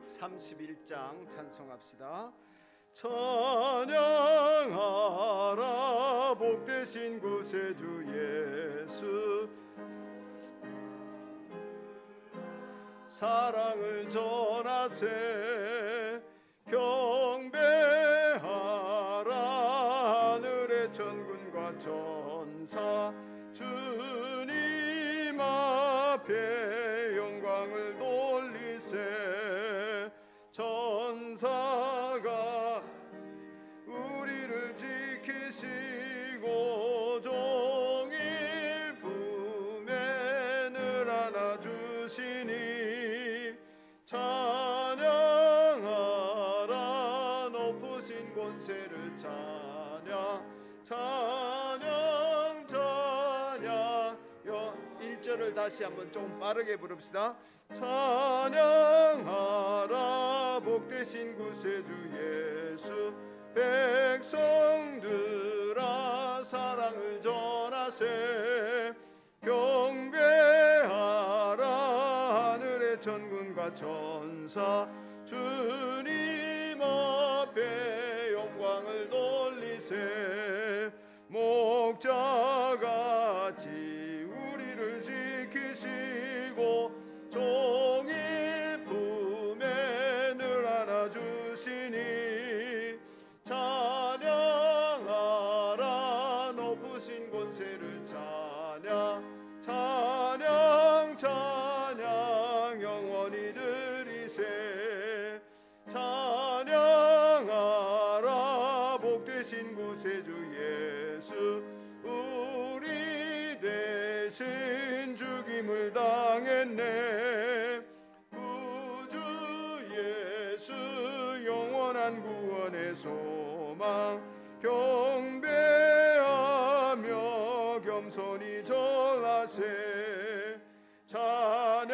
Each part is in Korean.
31장 찬송합시다. 찬양하라 복되신 구세주 예수, 사랑을 전하세 경배하라 하늘의 천군과 천사, 주님 앞에 영광을 돌리세. 천사가 우리를 지키시고 종일 품에 늘 안아주시니, 찬양하라 높으신 권세를 찬양, 찬양 찬양. 1절을 다시 한번 좀 빠르게 부릅시다. 찬양하라 복되신 구세주 예수, 백성들아 사랑을 전하세 경배하라 하늘의 천군과 천사, 주님 앞에 영광을 돌리세. 목자같이 우리를 지키시고 종일 품에 늘 안아주시니, 찬양하라 높으신 권세를 찬양, 찬양 찬양 영원히 드리세. 찬양하라 복되신 구세주 예수, 우리 대신 죽임을 당했네. 구주 예수 영원한 구원의 소망, 경배하며 겸손히 전하세. 찬양하라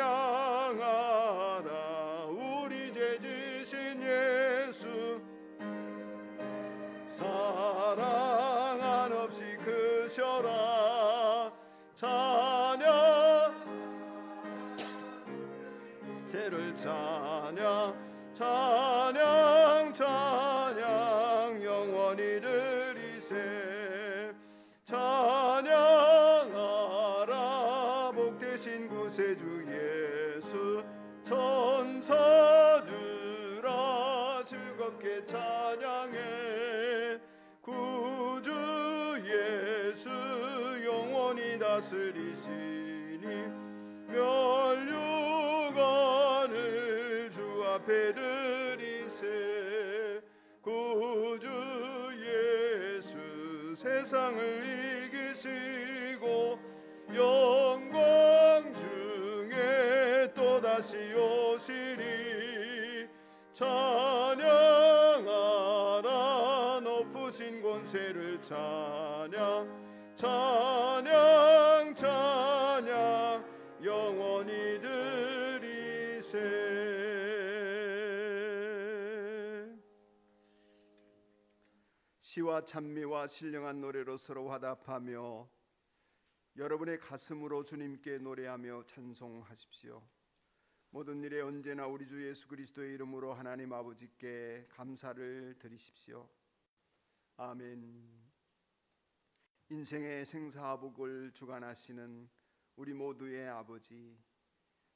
우리 죄 지신 예수, 사랑 한없이 크셔라. 찬양 죄를 찬양, 찬양 찬양 영원히 드리세. 찬양하라 복되신 구세주 예수, 천사들아 즐겁게 찬양해. 구주 예수 영원히 다스리시니, 멸류관을 주 앞에 드리세. 구주 예수 세상을 이기시고 영광 중에 또다시 오시리. 찬양하라 높으신 권세를 찬양, 찬양 찬양 영원히 드리세. 시와 찬미와 신령한 노래로 서로 화답하며 여러분의 가슴으로 주님께 노래하며 찬송하십시오. 모든 일에 언제나 우리 주 예수 그리스도의 이름으로 하나님 아버지께 감사를 드리십시오. 아멘. 인생의 생사복을 주관하시는 우리 모두의 아버지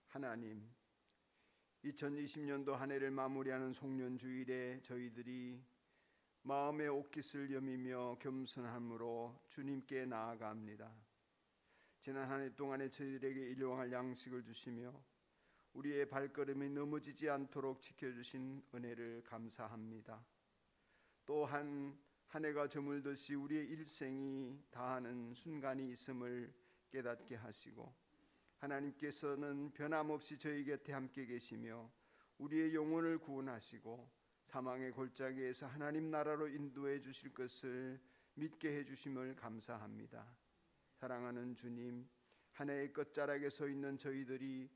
하나님, 2020년도 한 해를 마무리하는 송년주일에 저희들이 마음의 옷깃을 여미며 겸손함으로 주님께 나아갑니다. 지난 한 해 동안에 저희들에게 일용할 양식을 주시며 우리의 발걸음이 넘어지지 않도록 지켜주신 은혜를 감사합니다. 또한 한 해가 저물듯이 우리의 일생이 다하는 순간이 있음을 깨닫게 하시고, 하나님께서는 변함없이 저희 곁에 함께 계시며 우리의 영혼을 구원하시고 사망의 골짜기에서 하나님 나라로 인도해 주실 것을 믿게 해주심을 감사합니다. 사랑하는 주님, 한 해의 끝자락에 서 있는 저희들이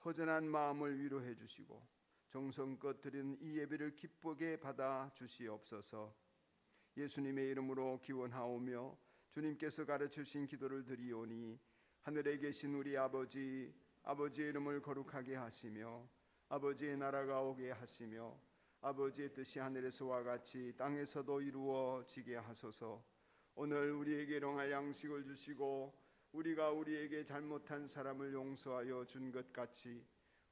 허전한 마음을 위로해 주시고 정성껏 드린 이 예배를 기쁘게 받아 주시옵소서. 예수님의 이름으로 기원하오며 주님께서 가르치신 기도를 드리오니, 하늘에 계신 우리 아버지, 아버지의 이름을 거룩하게 하시며 아버지의 나라가 오게 하시며 아버지의 뜻이 하늘에서와 같이 땅에서도 이루어지게 하소서. 오늘 우리에게 일용할 양식을 주시고 우리가 우리에게 잘못한 사람을 용서하여 준 것 같이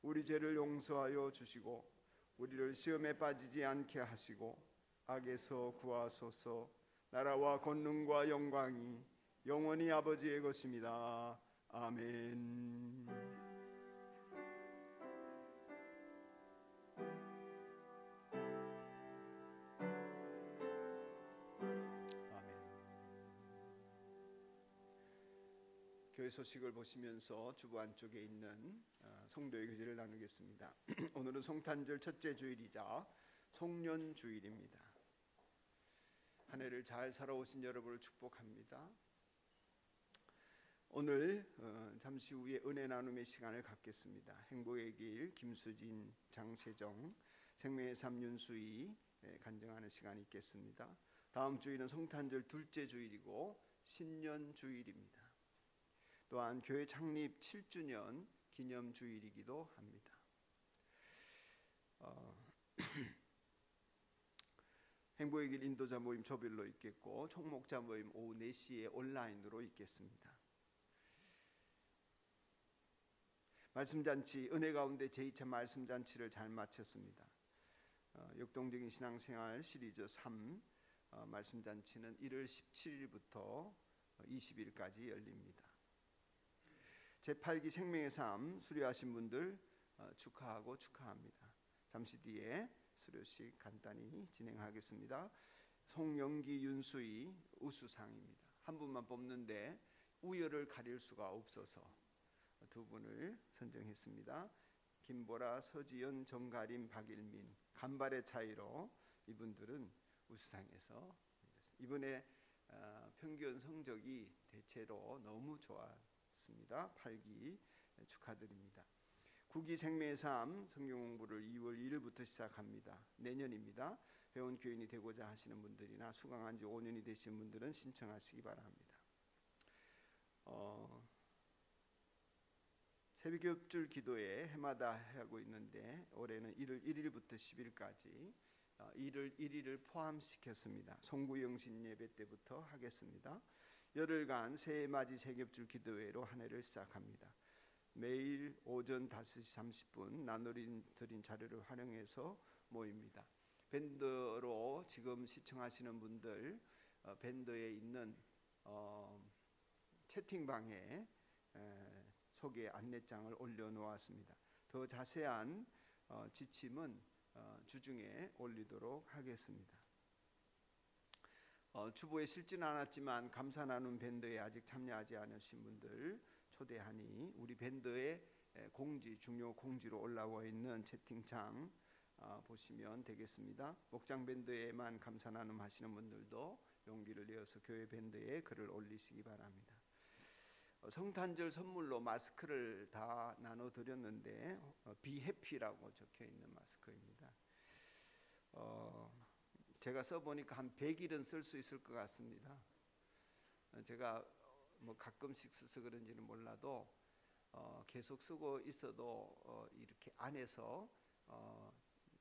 우리 죄를 용서하여 주시고 우리를 시험에 빠지지 않게 하시고 악에서 구하소서. 나라와 권능과 영광이 영원히 아버지의 것입니다. 아멘. 교회 소식을 보시면서 주보 안쪽에 있는 성도의 교제를 나누겠습니다. 오늘은 성탄절 첫째 주일이자 송년주일입니다. 한 해를 잘 살아오신 여러분을 축복합니다. 오늘 잠시 후에 은혜 나눔의 시간을 갖겠습니다. 행복의 길 김수진, 장세정, 생명의 삶 윤수희 간증하는 시간이 있겠습니다. 다음 주일은 성탄절 둘째 주일이고 신년주일입니다. 또한 교회 창립 7주년 기념 주일이기도 합니다. 행복의 길 인도자 모임 조별로 있겠고 총목자 모임 오후 4시에 온라인으로 있겠습니다. 말씀잔치 은혜 가운데 제2차 말씀잔치를 잘 마쳤습니다. 역동적인 신앙생활 시리즈 3 말씀잔치는 1월 17일부터 20일까지 열립니다. 제8기 생명의 삶 수료하신 분들 축하하고 축하합니다. 잠시 뒤에 수료식 간단히 진행하겠습니다. 송영기, 윤수희 우수상입니다. 한 분만 뽑는데 우열을 가릴 수가 없어서 두 분을 선정했습니다. 김보라, 서지연, 정가림, 박일민 간발의 차이로 이분들은 우수상에서 이번에 평균 성적이 대체로 너무 좋았습니다. 8기 축하드립니다. 9기 생명의 삶 성경 공부를 2월 1일부터 시작합니다. 내년입니다. 회원 교인이 되고자 하시는 분들이나 수강한 지 5년이 되신 분들은 신청하시기 바랍니다. 새벽겹줄 기도회 해마다 하고 있는데 올해는 1월 1일부터 10일까지 1월 1일을 포함시켰습니다. 송구영신 예배 때부터 하겠습니다. 열흘간 새해맞이 새겹줄 기도회로 한 해를 시작합니다. 매일 오전 5시 30분 나누린 드린 자료를 활용해서 모입니다. 밴더로 지금 시청하시는 분들 밴더에 있는 채팅방에 소개 안내장을 올려놓았습니다. 더 자세한 지침은 주중에 올리도록 하겠습니다. 주보에 실지는 않았지만 감사 나눔 밴더에 아직 참여하지 않으신 분들 초대하니 우리 밴더의 공지, 중요 공지로 올라와 있는 채팅창 보시면 되겠습니다. 목장 밴더에만 감사 나눔 하시는 분들도 용기를 내어서 교회 밴더에 글을 올리시기 바랍니다. 성탄절 선물로 마스크를 다 나눠드렸는데 비해피라고 적혀있는 마스크입니다. 제가 써보니까 한 100일은 쓸 수 있을 것 같습니다. 제가 뭐 가끔씩 써서 그런지는 몰라도 계속 쓰고 있어도 이렇게 안에서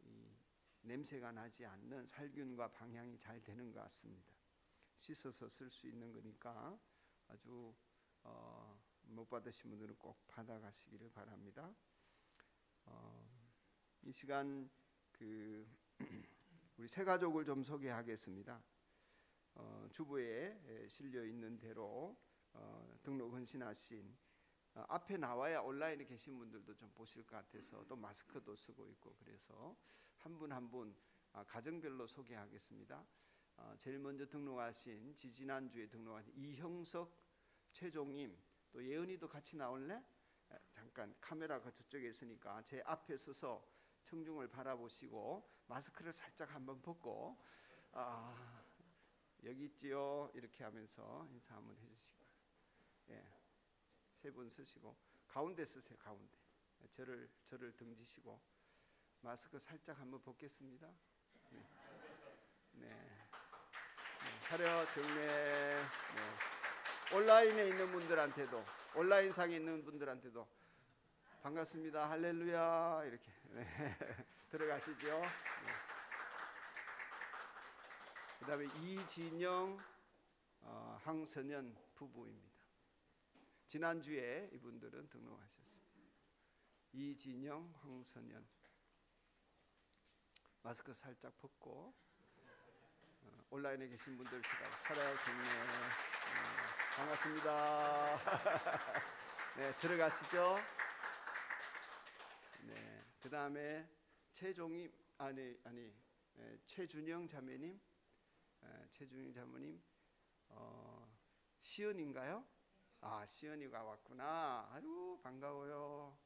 이 냄새가 나지 않는 살균과 방향이 잘 되는 것 같습니다. 씻어서 쓸 수 있는 거니까 아주 못 받으신 분들은 꼭 받아가시기를 바랍니다. 이 시간 우리 새 가족을 좀 소개하겠습니다. 주부에 실려 있는 대로 등록 헌신하신 앞에 나와야 온라인에 계신 분들도 좀 보실 것 같아서 또 마스크도 쓰고 있고 그래서 한 분 한 분 가정별로 소개하겠습니다. 제일 먼저 등록하신 지지난주에 등록하신 이형석 최종임, 또 예은이도 같이 나올래? 잠깐 카메라가 저쪽에 있으니까 제 앞에 서서 청중을 바라보시고 마스크를 살짝 한번 벗고 여기 있지요 이렇게 하면서 인사 한번 해주시고 세 분 서시고 가운데 서세요. 가운데 저를 등지시고 마스크 살짝 한번 벗겠습니다. 차렷 경례. 온라인에 있는 분들한테도 온라인상에 있는 분들한테도 반갑습니다. 할렐루야. 이렇게 네. 들어가시죠. 네. 그다음에 이진영, 황선연 부부입니다. 지난주에 이분들은 등록하셨습니다. 이진영, 황선연. 마스크 살짝 벗고 온라인에 계신 분들 살아요. 반갑습니다. 네, 들어가시죠. 네, 그 다음에 최종임 최준영 자매님, 최준영 자매님, 시연인가요? 아, 시연이가 왔구나. 아유, 반가워요.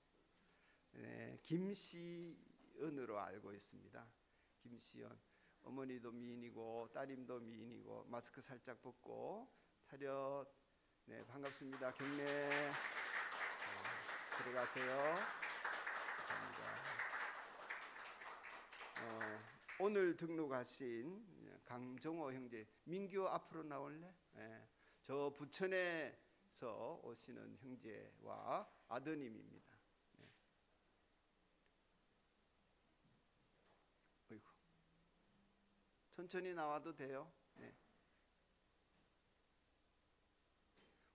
네, 김시연으로 알고 있습니다. 김시연. 어머니도 미인이고 따님도 미인이고 마스크 살짝 벗고 차렷. 네, 반갑습니다. 경례. 네, 들어가세요. 오늘 등록하신 강정호 형제, 민규 앞으로 나올래? 네, 저 부천에서 오시는 형제와 아드님입니다. 네. 어이구. 천천히 나와도 돼요. 네.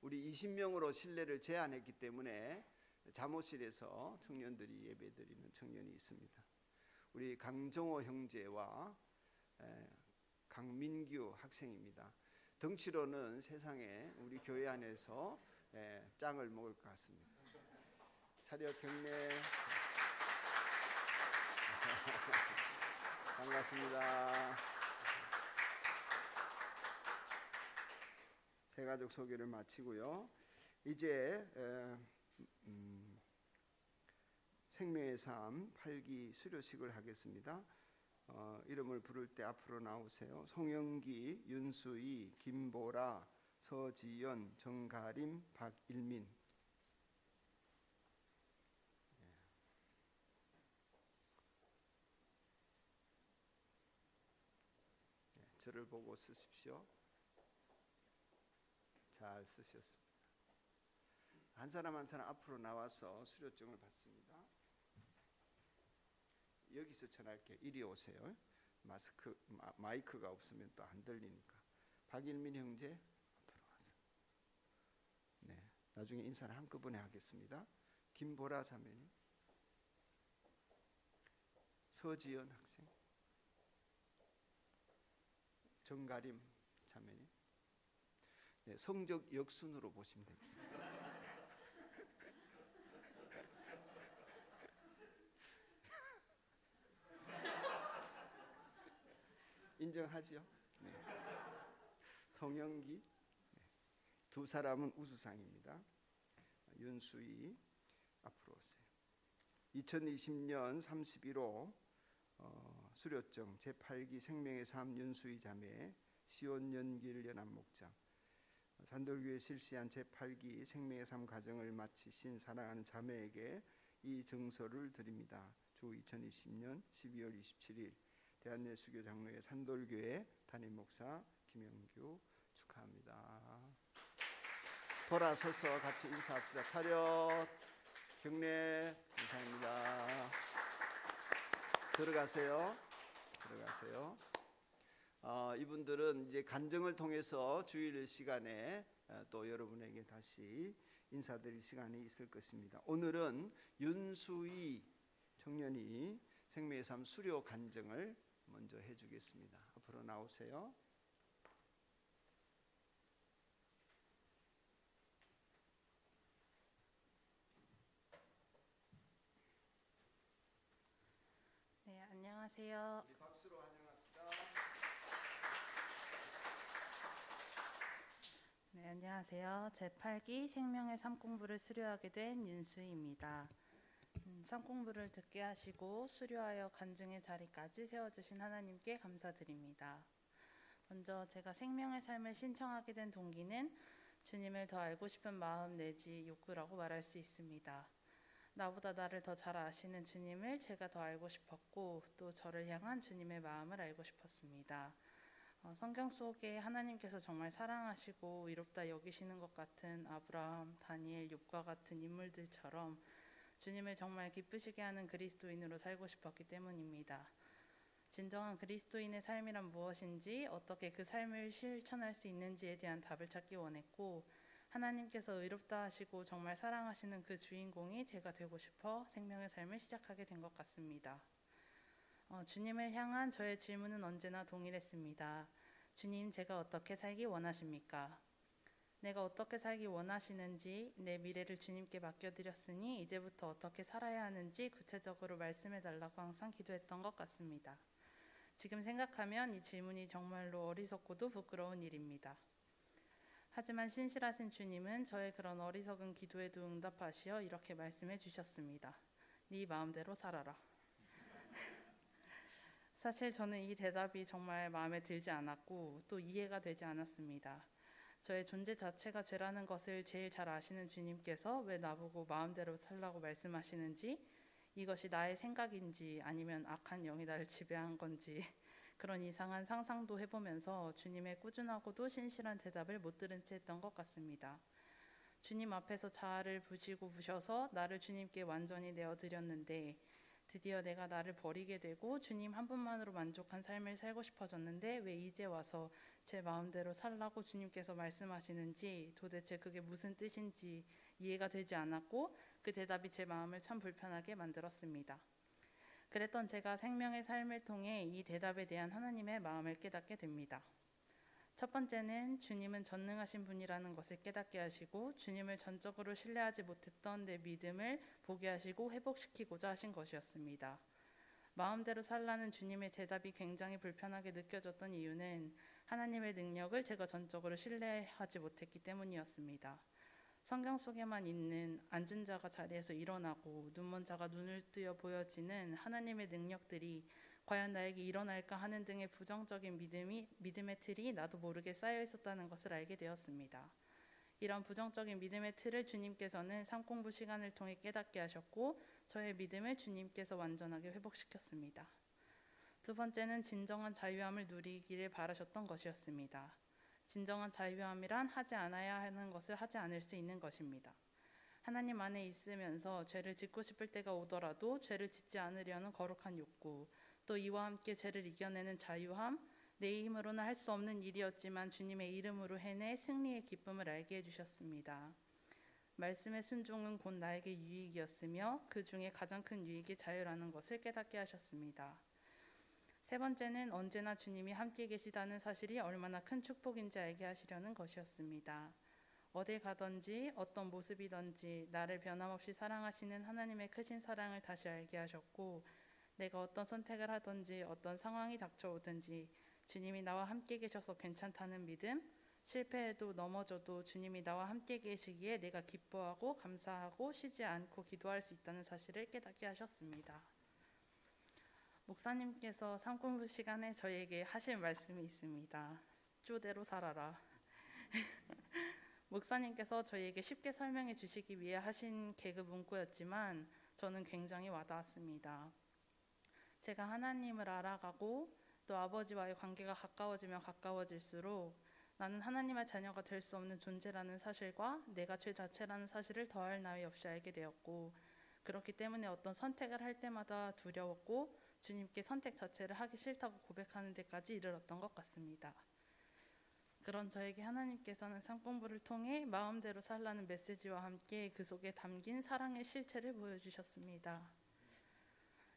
우리 20명으로 실내를 제한했기 때문에 잠옷실에서 청년들이 예배드리는 청년이 있습니다. 우리 강정호 형제와 강민규 학생입니다. 덩치로는 세상에 우리 교회 안에서 짱을 먹을 것 같습니다. 차렷 경례. 반갑습니다. 새가족 소개를 마치고요. 이제 생명의 삶 8기 수료식을 하겠습니다. 이름을 부를 때 앞으로 나오세요. 송영기, 윤수희, 김보라, 서지연, 정가림, 박일민. 저를 보고 쓰십시오. 잘 쓰셨습니다. 한 사람 한 사람 앞으로 나와서 수료증을 받습니다. 여기서 전할게. 이리 오세요. 마이크가 없으면 또 안 들리니까. 박일민 형제 앞으로 와서. 네, 나중에 인사를 한꺼번에 하겠습니다. 김보라 자매님, 서지연 학생, 정가림 자매님. 네, 성적 역순으로 보시면 되겠습니다. 인정하죠? 네. 송영기. 네. 두 사람은 우수상입니다. 윤수희 앞으로 오세요. 2020년 31호 수료증 제8기 생명의 삶 윤수희 자매, 시온연길 연합목장, 산돌교회 실시한 제8기 생명의 삶 과정을 마치신 사랑하는 자매에게 이 증서를 드립니다. 주 2020년 12월 27일 대한예수교 장로회 산돌교회 담임 목사 김영규 축하합니다. 돌아서서 같이 인사합시다. 차렷 경례. 감사합니다. 들어가세요. 들어가세요. 이분들은 이제 간증을 통해서 주일 시간에 또 여러분에게 다시 인사드릴 시간이 있을 것입니다. 오늘은 윤수희 청년이 생명의 삶 수료 간증을 먼저 해주겠습니다. 앞으로 나오세요. 네, 안녕하세요. 우리 박수로 환영합시다. 네, 안녕하세요. 제8기 생명의 삶 공부를 수료하게 된 윤수희입니다. 삶 공부를 듣게 하시고 수료하여 간증의 자리까지 세워주신 하나님께 감사드립니다. 먼저 제가 생명의 삶을 신청하게 된 동기는 주님을 더 알고 싶은 마음 내지 욕구라고 말할 수 있습니다. 나보다 나를 더 잘 아시는 주님을 제가 더 알고 싶었고 또 저를 향한 주님의 마음을 알고 싶었습니다. 성경 속에 하나님께서 정말 사랑하시고 위롭다 여기시는 것 같은 아브라함, 다니엘, 욥과 같은 인물들처럼 주님을 정말 기쁘시게 하는 그리스도인으로 살고 싶었기 때문입니다. 진정한 그리스도인의 삶이란 무엇인지, 어떻게 그 삶을 실천할 수 있는지에 대한 답을 찾기 원했고, 하나님께서 의롭다 하시고 정말 사랑하시는 그 주인공이 제가 되고 싶어 생명의 삶을 시작하게 된 것 같습니다. 주님을 향한 저의 질문은 언제나 동일했습니다. 주님, 제가 어떻게 살기 원하십니까? 내가 어떻게 살기 원하시는지, 내 미래를 주님께 맡겨드렸으니 이제부터 어떻게 살아야 하는지 구체적으로 말씀해달라고 항상 기도했던 것 같습니다. 지금 생각하면 이 질문이 정말로 어리석고도 부끄러운 일입니다. 하지만 신실하신 주님은 저의 그런 어리석은 기도에도 응답하시어 이렇게 말씀해 주셨습니다. 네 마음대로 살아라. 사실 저는 이 대답이 정말 마음에 들지 않았고 또 이해가 되지 않았습니다. 저의 존재 자체가 죄라는 것을 제일 잘 아시는 주님께서 왜 나보고 마음대로 살라고 말씀하시는지, 이것이 나의 생각인지 아니면 악한 영이 나를 지배한 건지 그런 이상한 상상도 해보면서 주님의 꾸준하고도 신실한 대답을 못 들은 채 했던 것 같습니다. 주님 앞에서 자아를 부셔서 나를 주님께 완전히 내어드렸는데, 드디어 내가 나를 버리게 되고 주님 한 분만으로 만족한 삶을 살고 싶어졌는데 왜 이제 와서 제 마음대로 살라고 주님께서 말씀하시는지, 도대체 그게 무슨 뜻인지 이해가 되지 않았고 그 대답이 제 마음을 참 불편하게 만들었습니다. 그랬던 제가 생명의 삶을 통해 이 대답에 대한 하나님의 마음을 깨닫게 됩니다. 첫 번째는 주님은 전능하신 분이라는 것을 깨닫게 하시고, 주님을 전적으로 신뢰하지 못했던 내 믿음을 보게 하시고 회복시키고자 하신 것이었습니다. 마음대로 살라는 주님의 대답이 굉장히 불편하게 느껴졌던 이유는 하나님의 능력을 제가 전적으로 신뢰하지 못했기 때문이었습니다. 성경 속에만 있는 앉은 자가 자리에서 일어나고 눈먼 자가 눈을 뜨여 보여지는 하나님의 능력들이 과연 나에게 일어날까 하는 등의 부정적인 믿음의 틀이 나도 모르게 쌓여 있었다는 것을 알게 되었습니다. 이런 부정적인 믿음의 틀을 주님께서는 삶공부 시간을 통해 깨닫게 하셨고, 저의 믿음을 주님께서 완전하게 회복시켰습니다. 두 번째는 진정한 자유함을 누리기를 바라셨던 것이었습니다. 진정한 자유함이란 하지 않아야 하는 것을 하지 않을 수 있는 것입니다. 하나님 안에 있으면서 죄를 짓고 싶을 때가 오더라도 죄를 짓지 않으려는 거룩한 욕구, 또 이와 함께 죄를 이겨내는 자유함, 내 힘으로는 할 수 없는 일이었지만 주님의 이름으로 해내 승리의 기쁨을 알게 해주셨습니다. 말씀의 순종은 곧 나에게 유익이었으며 그 중에 가장 큰 유익이 자유라는 것을 깨닫게 하셨습니다. 세 번째는 언제나 주님이 함께 계시다는 사실이 얼마나 큰 축복인지 알게 하시려는 것이었습니다. 어딜 가든지 어떤 모습이든지 나를 변함없이 사랑하시는 하나님의 크신 사랑을 다시 알게 하셨고, 내가 어떤 선택을 하든지 어떤 상황이 닥쳐오든지 주님이 나와 함께 계셔서 괜찮다는 믿음, 실패해도 넘어져도 주님이 나와 함께 계시기에 내가 기뻐하고 감사하고 쉬지 않고 기도할 수 있다는 사실을 깨닫게 하셨습니다. 목사님께서 삶공부 시간에 저에게 하신 말씀이 있습니다. 쪼대로 살아라. 목사님께서 저에게 쉽게 설명해 주시기 위해 하신 개그 문구였지만 저는 굉장히 와닿았습니다. 제가 하나님을 알아가고 또 아버지와의 관계가 가까워지면 가까워질수록 나는 하나님의 자녀가 될 수 없는 존재라는 사실과 내가 죄 자체라는 사실을 더할 나위 없이 알게 되었고, 그렇기 때문에 어떤 선택을 할 때마다 두려웠고 주님께 선택 자체를 하기 싫다고 고백하는 데까지 이르렀던 것 같습니다. 그런 저에게 하나님께서는 삶공부를 통해 마음대로 살라는 메시지와 함께 그 속에 담긴 사랑의 실체를 보여주셨습니다.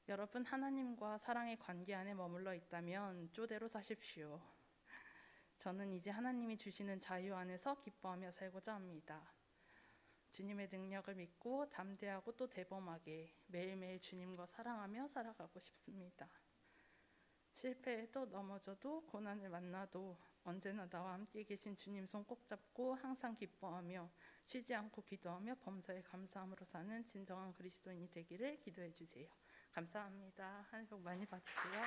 여러분, 하나님과 사랑의 관계 안에 머물러 있다면 쪼대로 사십시오. 저는 이제 하나님이 주시는 자유 안에서 기뻐하며 살고자 합니다. 주님의 능력을 믿고 담대하고 또 대범하게 매일매일 주님과 사랑하며 살아가고 싶습니다. 실패해도 넘어져도 고난을 만나도 언제나 나와 함께 계신 주님 손 꼭 잡고 항상 기뻐하며 쉬지 않고 기도하며 범사에 감사함으로 사는 진정한 그리스도인이 되기를 기도해 주세요. 감사합니다. 하늘 복 많이 받으세요.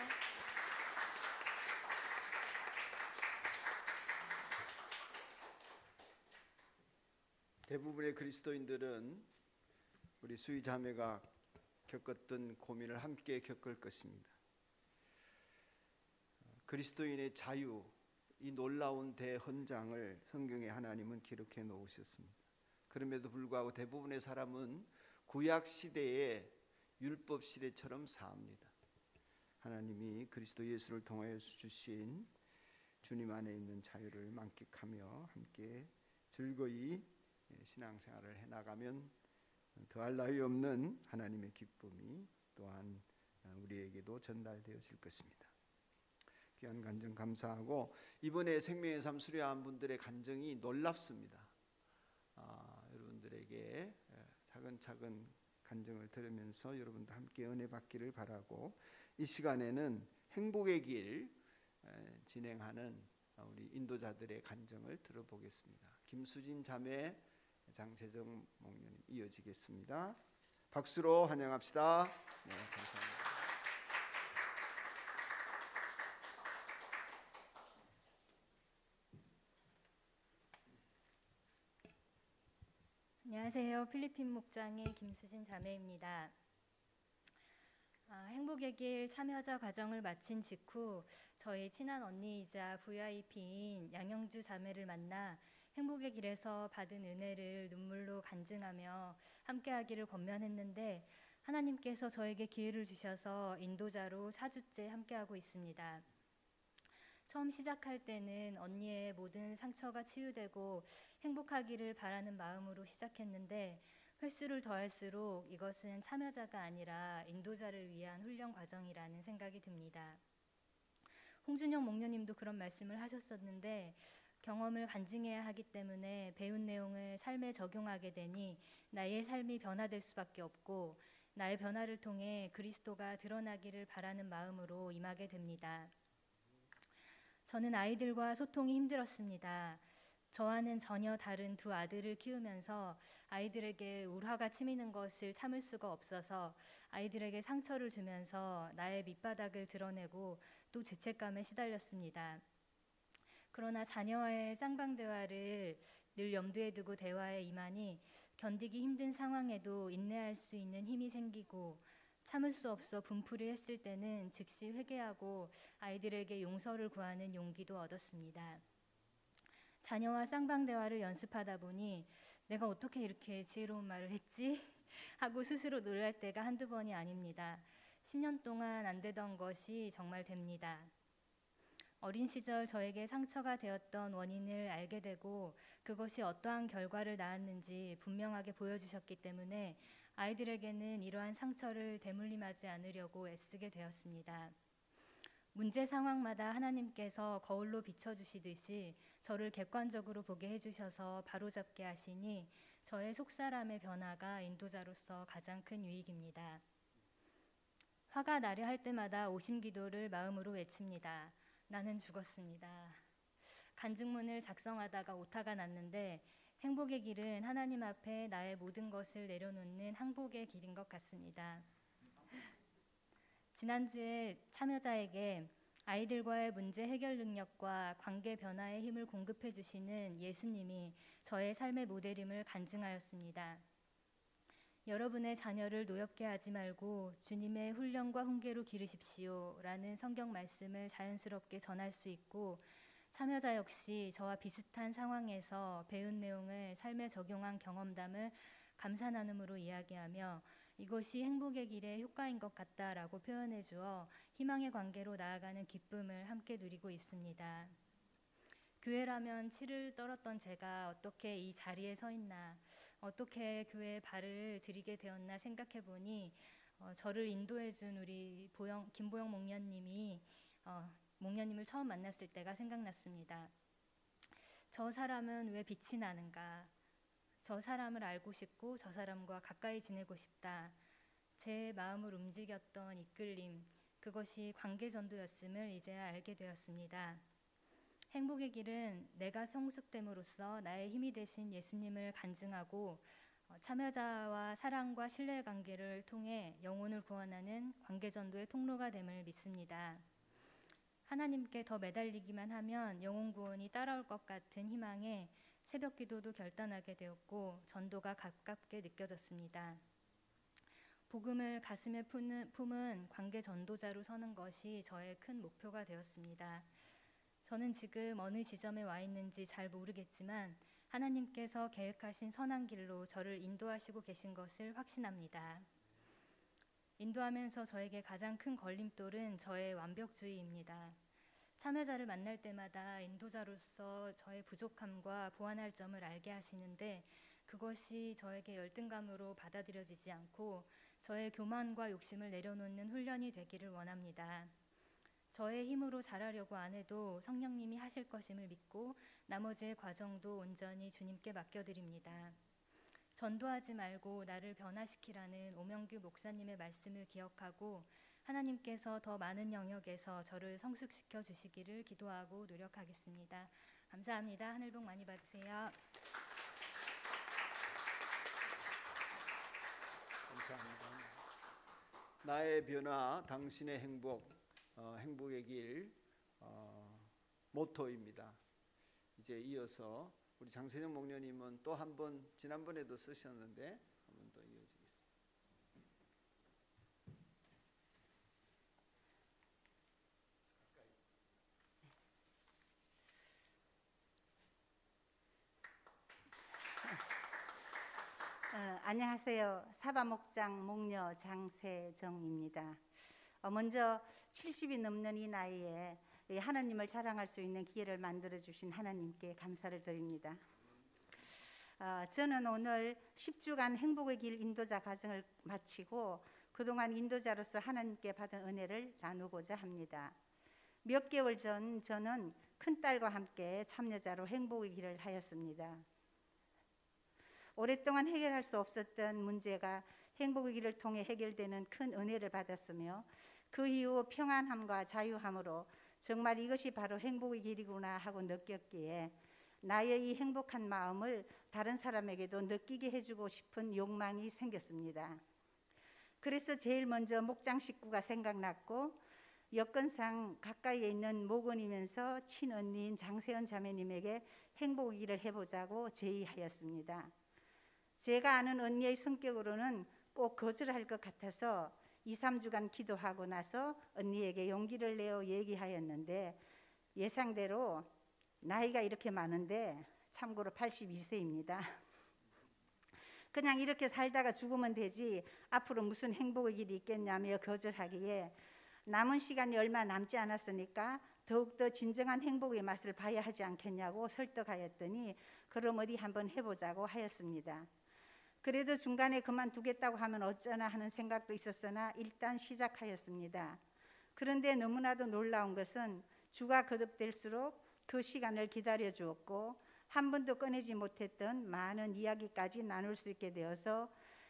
대부분의 그리스도인들은 우리 수희 자매가 겪었던 고민을 함께 겪을 것입니다. 그리스도인의 자유, 이 놀라운 대헌장을 성경에 하나님은 기록해 놓으셨습니다. 그럼에도 불구하고 대부분의 사람은 구약 시대의 율법 시대처럼 사합니다. 하나님이 그리스도 예수를 통하여 주신 주님 안에 있는 자유를 만끽하며 함께 즐거이 신앙생활을 해나가면 더할 나위 없는 하나님의 기쁨이 또한 우리에게도 전달되어질 것입니다. 귀한 간증 감사하고, 이번에 생명의 삶 수료한 분들의 간증이 놀랍습니다. 여러분들에게 차근차근 간증을 들으면서 여러분도 함께 은혜 받기를 바라고, 이 시간에는 행복의 길 진행하는 우리 인도자들의 간증을 들어보겠습니다. 김수진 자매, 장세정 목녀님 이어지겠습니다. 박수로 환영합시다. 네, 감사합니다. 안녕하세요. 필리핀 목장의 김수진 자매입니다. 행복의 길 참여자 과정을 마친 직후 저희 친한 언니이자 VIP인 양영주 자매를 만나 행복의 길에서 받은 은혜를 눈물로 간증하며 함께하기를 권면했는데, 하나님께서 저에게 기회를 주셔서 인도자로 4주째 함께하고 있습니다. 처음 시작할 때는 언니의 모든 상처가 치유되고 행복하기를 바라는 마음으로 시작했는데, 횟수를 더할수록 이것은 참여자가 아니라 인도자를 위한 훈련 과정이라는 생각이 듭니다. 홍준영 목녀님도 그런 말씀을 하셨었는데, 경험을 간증해야 하기 때문에 배운 내용을 삶에 적용하게 되니 나의 삶이 변화될 수밖에 없고, 나의 변화를 통해 그리스도가 드러나기를 바라는 마음으로 임하게 됩니다. 저는 아이들과 소통이 힘들었습니다. 저와는 전혀 다른 두 아들을 키우면서 아이들에게 울화가 치미는 것을 참을 수가 없어서 아이들에게 상처를 주면서 나의 밑바닥을 드러내고 또 죄책감에 시달렸습니다. 그러나 자녀와의 쌍방 대화를 늘 염두에 두고 대화에 임하니 견디기 힘든 상황에도 인내할 수 있는 힘이 생기고, 참을 수 없어 분풀이 했을 때는 즉시 회개하고 아이들에게 용서를 구하는 용기도 얻었습니다. 자녀와 쌍방 대화를 연습하다 보니 내가 어떻게 이렇게 지혜로운 말을 했지? 하고 스스로 놀랄 때가 한두 번이 아닙니다. 10년 동안 안 되던 것이 정말 됩니다. 어린 시절 저에게 상처가 되었던 원인을 알게 되고 그것이 어떠한 결과를 낳았는지 분명하게 보여주셨기 때문에 아이들에게는 이러한 상처를 되물림하지 않으려고 애쓰게 되었습니다. 문제 상황마다 하나님께서 거울로 비춰주시듯이 저를 객관적으로 보게 해주셔서 바로잡게 하시니 저의 속사람의 변화가 인도자로서 가장 큰 유익입니다. 화가 나려 할 때마다 오심기도를 마음으로 외칩니다. 나는 죽었습니다. 간증문을 작성하다가 오타가 났는데, 행복의 길은 하나님 앞에 나의 모든 것을 내려놓는 항복의 길인 것 같습니다. 지난주에 참여자에게 아이들과의 문제 해결 능력과 관계 변화의 힘을 공급해 주시는 예수님이 저의 삶의 모델임을 간증하였습니다. 여러분의 자녀를 노엽게 하지 말고 주님의 훈련과 훈계로 기르십시오 라는 성경 말씀을 자연스럽게 전할 수 있고, 참여자 역시 저와 비슷한 상황에서 배운 내용을 삶에 적용한 경험담을 감사 나눔으로 이야기하며 이것이 행복의 길의 효과인 것 같다라고 표현해 주어 희망의 관계로 나아가는 기쁨을 함께 누리고 있습니다. 교회라면 치를 떨었던 제가 어떻게 이 자리에 서 있나, 어떻게 교회에 발을 들이게 되었나 생각해 보니 저를 인도해 준 우리 김보영 목녀님이 목녀님을 처음 만났을 때가 생각났습니다. 저 사람은 왜 빛이 나는가? 저 사람을 알고 싶고 저 사람과 가까이 지내고 싶다. 제 마음을 움직였던 이끌림, 그것이 관계전도였음을 이제야 알게 되었습니다. 행복의 길은 내가 성숙됨으로써 나의 힘이 되신 예수님을 간증하고 참여자와 사랑과 신뢰의 관계를 통해 영혼을 구원하는 관계전도의 통로가 됨을 믿습니다. 하나님께 더 매달리기만 하면 영혼 구원이 따라올 것 같은 희망에 새벽 기도도 결단하게 되었고 전도가 가깝게 느껴졌습니다. 복음을 가슴에 품은 관계 전도자로 서는 것이 저의 큰 목표가 되었습니다. 저는 지금 어느 지점에 와 있는지 잘 모르겠지만 하나님께서 계획하신 선한 길로 저를 인도하시고 계신 것을 확신합니다. 인도하면서 저에게 가장 큰 걸림돌은 저의 완벽주의입니다. 참여자를 만날 때마다 인도자로서 저의 부족함과 보완할 점을 알게 하시는데 그것이 저에게 열등감으로 받아들여지지 않고 저의 교만과 욕심을 내려놓는 훈련이 되기를 원합니다. 저의 힘으로 잘하려고 안 해도 성령님이 하실 것임을 믿고 나머지의 과정도 온전히 주님께 맡겨드립니다. 전도하지 말고 나를 변화시키라는 오명규 목사님의 말씀을 기억하고 하나님께서 더 많은 영역에서 저를 성숙시켜 주시기를 기도하고 노력하겠습니다. 감사합니다. 하늘 복 많이 받으세요. 감사합니다. 나의 변화, 당신의 행복, 행복의 길 모토입니다. 이제 이어서 우리 장세정 목녀님은 또 한 번 지난번에도 쓰셨는데 한 번 더 이어지겠습니다. 안녕하세요. 사바목장 목녀 장세정입니다. 먼저 70이 넘는 이 나이에 하나님을 자랑할 수 있는 기회를 만들어 주신 하나님께 감사를 드립니다. 저는 오늘 10주간 행복의 길 인도자 과정을 마치고 그동안 인도자로서 하나님께 받은 은혜를 나누고자 합니다. 몇 개월 전 저는 큰딸과 함께 참여자로 행복의 길을 하였습니다. 오랫동안 해결할 수 없었던 문제가 행복의 길을 통해 해결되는 큰 은혜를 받았으며 그 이후 평안함과 자유함으로 정말 이것이 바로 행복의 길이구나 하고 느꼈기에 나의 이 행복한 마음을 다른 사람에게도 느끼게 해주고 싶은 욕망이 생겼습니다. 그래서 제일 먼저 목장 식구가 생각났고 여건상 가까이에 있는 모건이면서 친언니인 장세연 자매님에게 행복의 길을 해보자고 제의하였습니다. 제가 아는 언니의 성격으로는 꼭 거절할 것 같아서 2, 3주간 기도하고 나서 언니에게 용기를 내어 얘기하였는데 예상대로 나이가 이렇게 많은데 참고로 82세입니다. 그냥 이렇게 살다가 죽으면 되지 앞으로 무슨 행복의 길이 있겠냐며 거절하기에 남은 시간이 얼마 남지 않았으니까 더욱더 진정한 행복의 맛을 봐야 하지 않겠냐고 설득하였더니 그럼 어디 한번 해보자고 하였습니다. 그래도 중간에 그만두겠다고 하면 어쩌나 하는 생각도 있었으나 일단 시작하였습니다. 그런데 너무나도 놀라운 것은 주가 거듭될수록 그 시간을 기다려 주었고 한 번도 꺼내지 못했던 많은 이야기까지 나눌 수 있게 되어서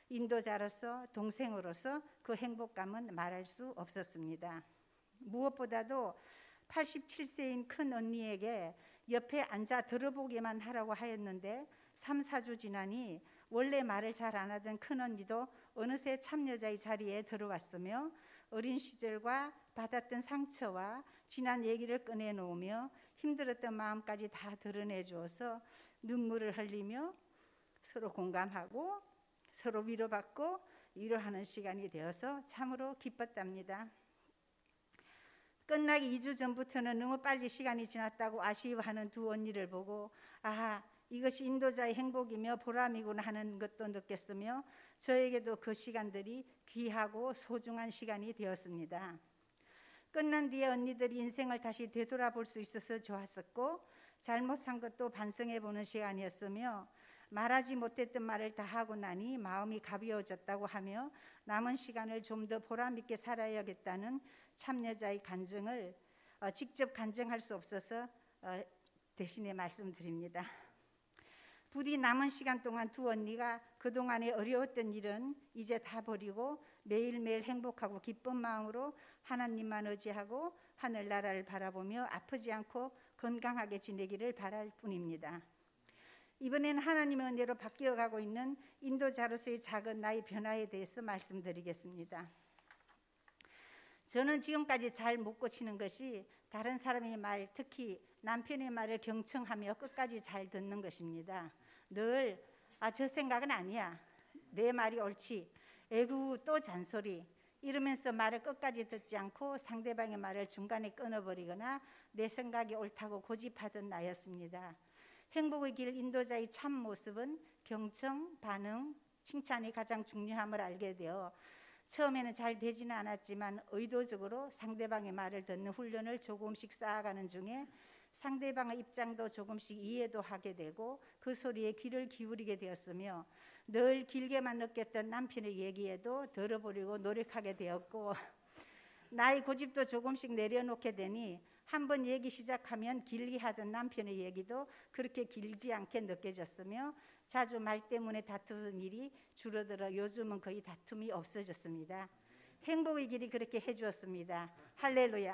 인도자로서 동생으로서 그 행복감은 말할 수 없었습니다. 무엇보다도 87세인 큰 언니에게 옆에 앉아 들어보기만 하라고 하였는데 3, 4주 지나니 원래 말을 잘 안 하던 큰언니도 어느새 참여자의 자리에 들어왔으며 어린 시절과 받았던 상처와 지난 얘기를 꺼내놓으며 힘들었던 마음까지 다 드러내 주어서 눈물을 흘리며 서로 공감하고 서로 위로받고 위로하는 시간이 되어서 참으로 기뻤답니다. 끝나기 2주 전부터는 너무 빨리 시간이 지났다고 아쉬워하는 두 언니를 보고 아, 이것이 인도자의 행복이며 보람이구나 하는 것도 느꼈으며 저에게도 그 시간들이 귀하고 소중한 시간이 되었습니다. 끝난 뒤에 언니들이 인생을 다시 되돌아볼 수 있어서 좋았었고 잘못 산 것도 반성해보는 시간이었으며 말하지 못했던 말을 다 하고 나니 마음이 가벼워졌다고 하며 남은 시간을 좀 더 보람있게 살아야겠다는 참여자의 간증을 직접 간증할 수 없어서 대신에 말씀드립니다. 부디 남은 시간 동안 두 언니가 그동안에 어려웠던 일은 이제 다 버리고 매일매일 행복하고 기쁜 마음으로 하나님만 의지하고 하늘나라를 바라보며 아프지 않고 건강하게 지내기를 바랄 뿐입니다. 이번에는 하나님의 은혜로 바뀌어가고 있는 인도자로서의 작은 나의 변화에 대해서 말씀드리겠습니다. 저는 지금까지 잘 못 고치는 것이 다른 사람의 말, 특히 남편의 말을 경청하며 끝까지 잘 듣는 것입니다. 늘 저 생각은 아니야, 내 말이 옳지, 에구 또 잔소리 이러면서 말을 끝까지 듣지 않고 상대방의 말을 중간에 끊어버리거나 내 생각이 옳다고 고집하던 나였습니다. 행복의 길 인도자의 참 모습은 경청, 반응, 칭찬이 가장 중요함을 알게 되어 처음에는 잘 되지는 않았지만 의도적으로 상대방의 말을 듣는 훈련을 조금씩 쌓아가는 중에 상대방의 입장도 조금씩 이해도 하게 되고 그 소리에 귀를 기울이게 되었으며 늘 길게만 느꼈던 남편의 얘기에도 들어보려고 노력하게 되었고 나의 고집도 조금씩 내려놓게 되니 한번 얘기 시작하면 길게 하던 남편의 얘기도 그렇게 길지 않게 느껴졌으며 자주 말 때문에 다투는 일이 줄어들어 요즘은 거의 다툼이 없어졌습니다. 행복의 길이 그렇게 해주었습니다. 할렐루야.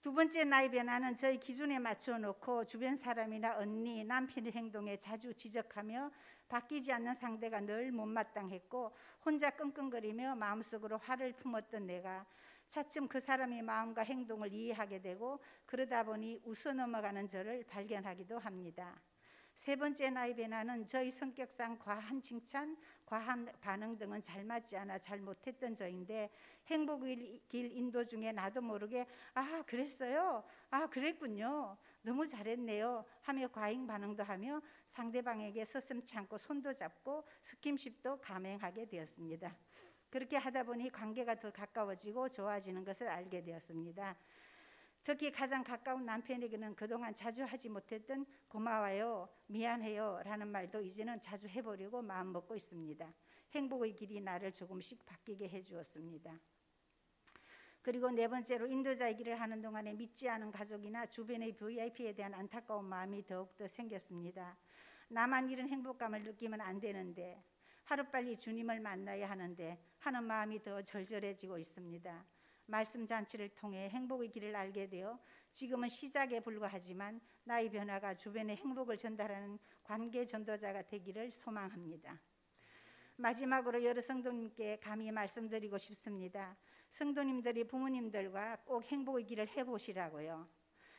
두 번째 나의 변화는 저희 기준에 맞추어 놓고 주변 사람이나 언니, 남편의 행동에 자주 지적하며 바뀌지 않는 상대가 늘 못마땅했고 혼자 끙끙거리며 마음속으로 화를 품었던 내가 차츰 그 사람의 마음과 행동을 이해하게 되고 그러다 보니 웃어 넘어가는 저를 발견하기도 합니다. 세 번째 나의 변화는 저희 성격상 과한 칭찬, 과한 반응 등은 잘 맞지 않아 잘 못했던 저인데 행복의 길 인도 중에 나도 모르게 아 그랬어요? 아 그랬군요. 너무 잘했네요 하며 과잉 반응도 하며 상대방에게 서슴지 않고 손도 잡고 스킨십도 감행하게 되었습니다. 그렇게 하다 보니 관계가 더 가까워지고 좋아지는 것을 알게 되었습니다. 특히 가장 가까운 남편에게는 그동안 자주 하지 못했던 고마워요, 미안해요 라는 말도 이제는 자주 해보려고 마음먹고 있습니다. 행복의 길이 나를 조금씩 바뀌게 해주었습니다. 그리고 네 번째로 인도자의 길을 하는 동안에 믿지 않은 가족이나 주변의 VIP에 대한 안타까운 마음이 더욱더 생겼습니다. 나만 이런 행복감을 느끼면 안 되는데 하루빨리 주님을 만나야 하는데 하는 마음이 더 절절해지고 있습니다. 말씀 잔치를 통해 행복의 길을 알게 되어 지금은 시작에 불과하지만 나의 변화가 주변에 행복을 전달하는 관계 전도자가 되기를 소망합니다. 마지막으로 여러 성도님께 감히 말씀드리고 싶습니다. 성도님들이 부모님들과 꼭 행복의 길을 해보시라고요.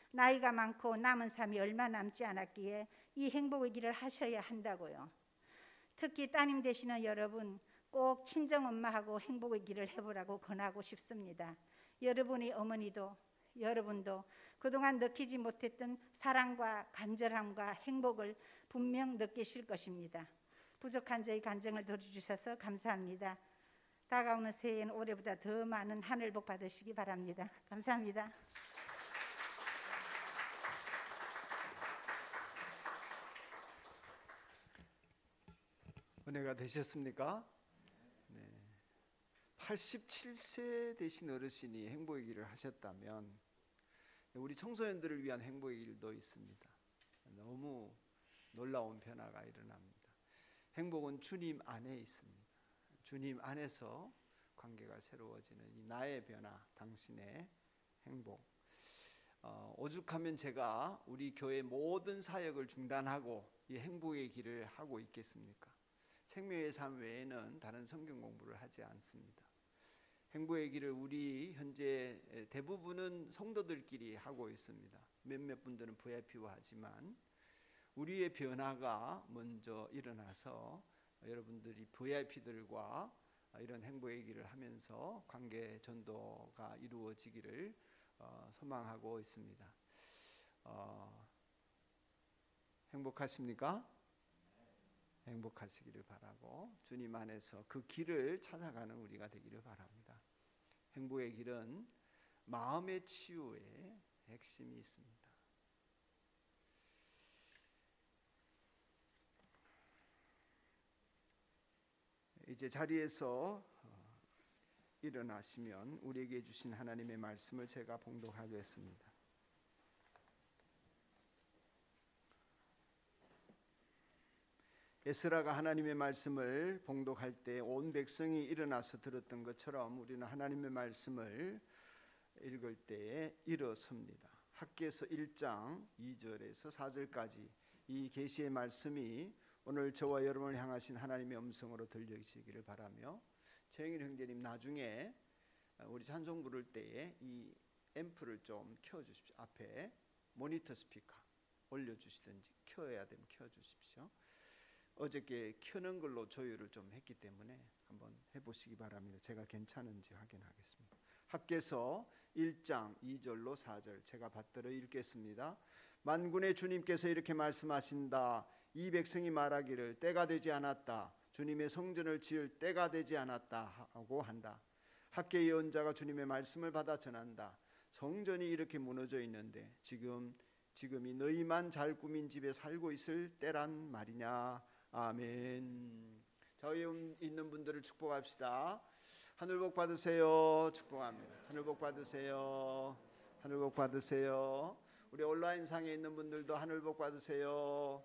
나이가 많고 남은 삶이 얼마 남지 않았기에 이 행복의 길을 하셔야 한다고요. 특히 따님 되시는 여러분 꼭 친정엄마하고 행복의 길을 해보라고 권하고 싶습니다. 여러분의 어머니도 여러분도 그동안 느끼지 못했던 사랑과 간절함과 행복을 분명 느끼실 것입니다. 부족한 저희 간증을 들어주셔서 감사합니다. 다가오는 새해에는 올해보다 더 많은 하늘 복 받으시기 바랍니다. 감사합니다. 은혜가 되셨습니까? 87세 되신 어르신이 행복의 길을 하셨다면 우리 청소년들을 위한 행복의 길도 있습니다. 너무 놀라운 변화가 일어납니다. 행복은 주님 안에 있습니다. 주님 안에서 관계가 새로워지는 이 나의 변화, 당신의 행복. 오죽하면 제가 우리 교회 모든 사역을 중단하고 이 행복의 길을 하고 있겠습니까? 생명의 삶 외에는 다른 성경 공부를 하지 않습니다. 행복의 길을 우리 현재 대부분은 성도들끼리 하고 있습니다. 몇몇 분들은 VIP와 하지만 우리의 변화가 먼저 일어나서 여러분들이 VIP들과 이런 행복의 길을 하면서 관계 전도가 이루어지기를 소망하고 있습니다. 행복하십니까? 행복하시기를 바라고 주님 안에서 그 길을 찾아가는 우리가 되기를 바랍니다. 행복의 길은 마음의 치유에 핵심이 있습니다. 이제 자리에서 일어나시면 우리에게 주신 하나님의 말씀을 제가 봉독하겠습니다. 에스라가 하나님의 말씀을 봉독할 때 온 백성이 일어나서 들었던 것처럼 우리는 하나님의 말씀을 읽을 때에 일어섭니다. 학개서 1장 2절에서 4절까지 이 계시의 말씀이 오늘 저와 여러분을 향하신 하나님의 음성으로 들려지기를 바라며 최영일 형제님 나중에 우리 찬송 부를 때에 이 앰프를 좀 켜주십시오. 앞에 모니터 스피커 올려주시든지 켜야 되면 켜주십시오. 어저께 켜는 걸로 조율을 좀 했기 때문에 한번 해보시기 바랍니다. 제가 괜찮은지 확인하겠습니다. 학개서 1장 2절로 4절 제가 받들어 읽겠습니다. 만군의 주님께서 이렇게 말씀하신다. 이 백성이 말하기를 때가 되지 않았다. 주님의 성전을 지을 때가 되지 않았다 하고 한다. 학개 예언자가 주님의 말씀을 받아 전한다. 성전이 이렇게 무너져 있는데 지금이 너희만 잘 꾸민 집에 살고 있을 때란 말이냐. 아멘. 저희 있는 분들을 축복합시다. 하늘 복 받으세요. 축복합니다. 하늘 복 받으세요. 하늘 복 받으세요. 우리 온라인상에 있는 분들도 하늘 복 받으세요.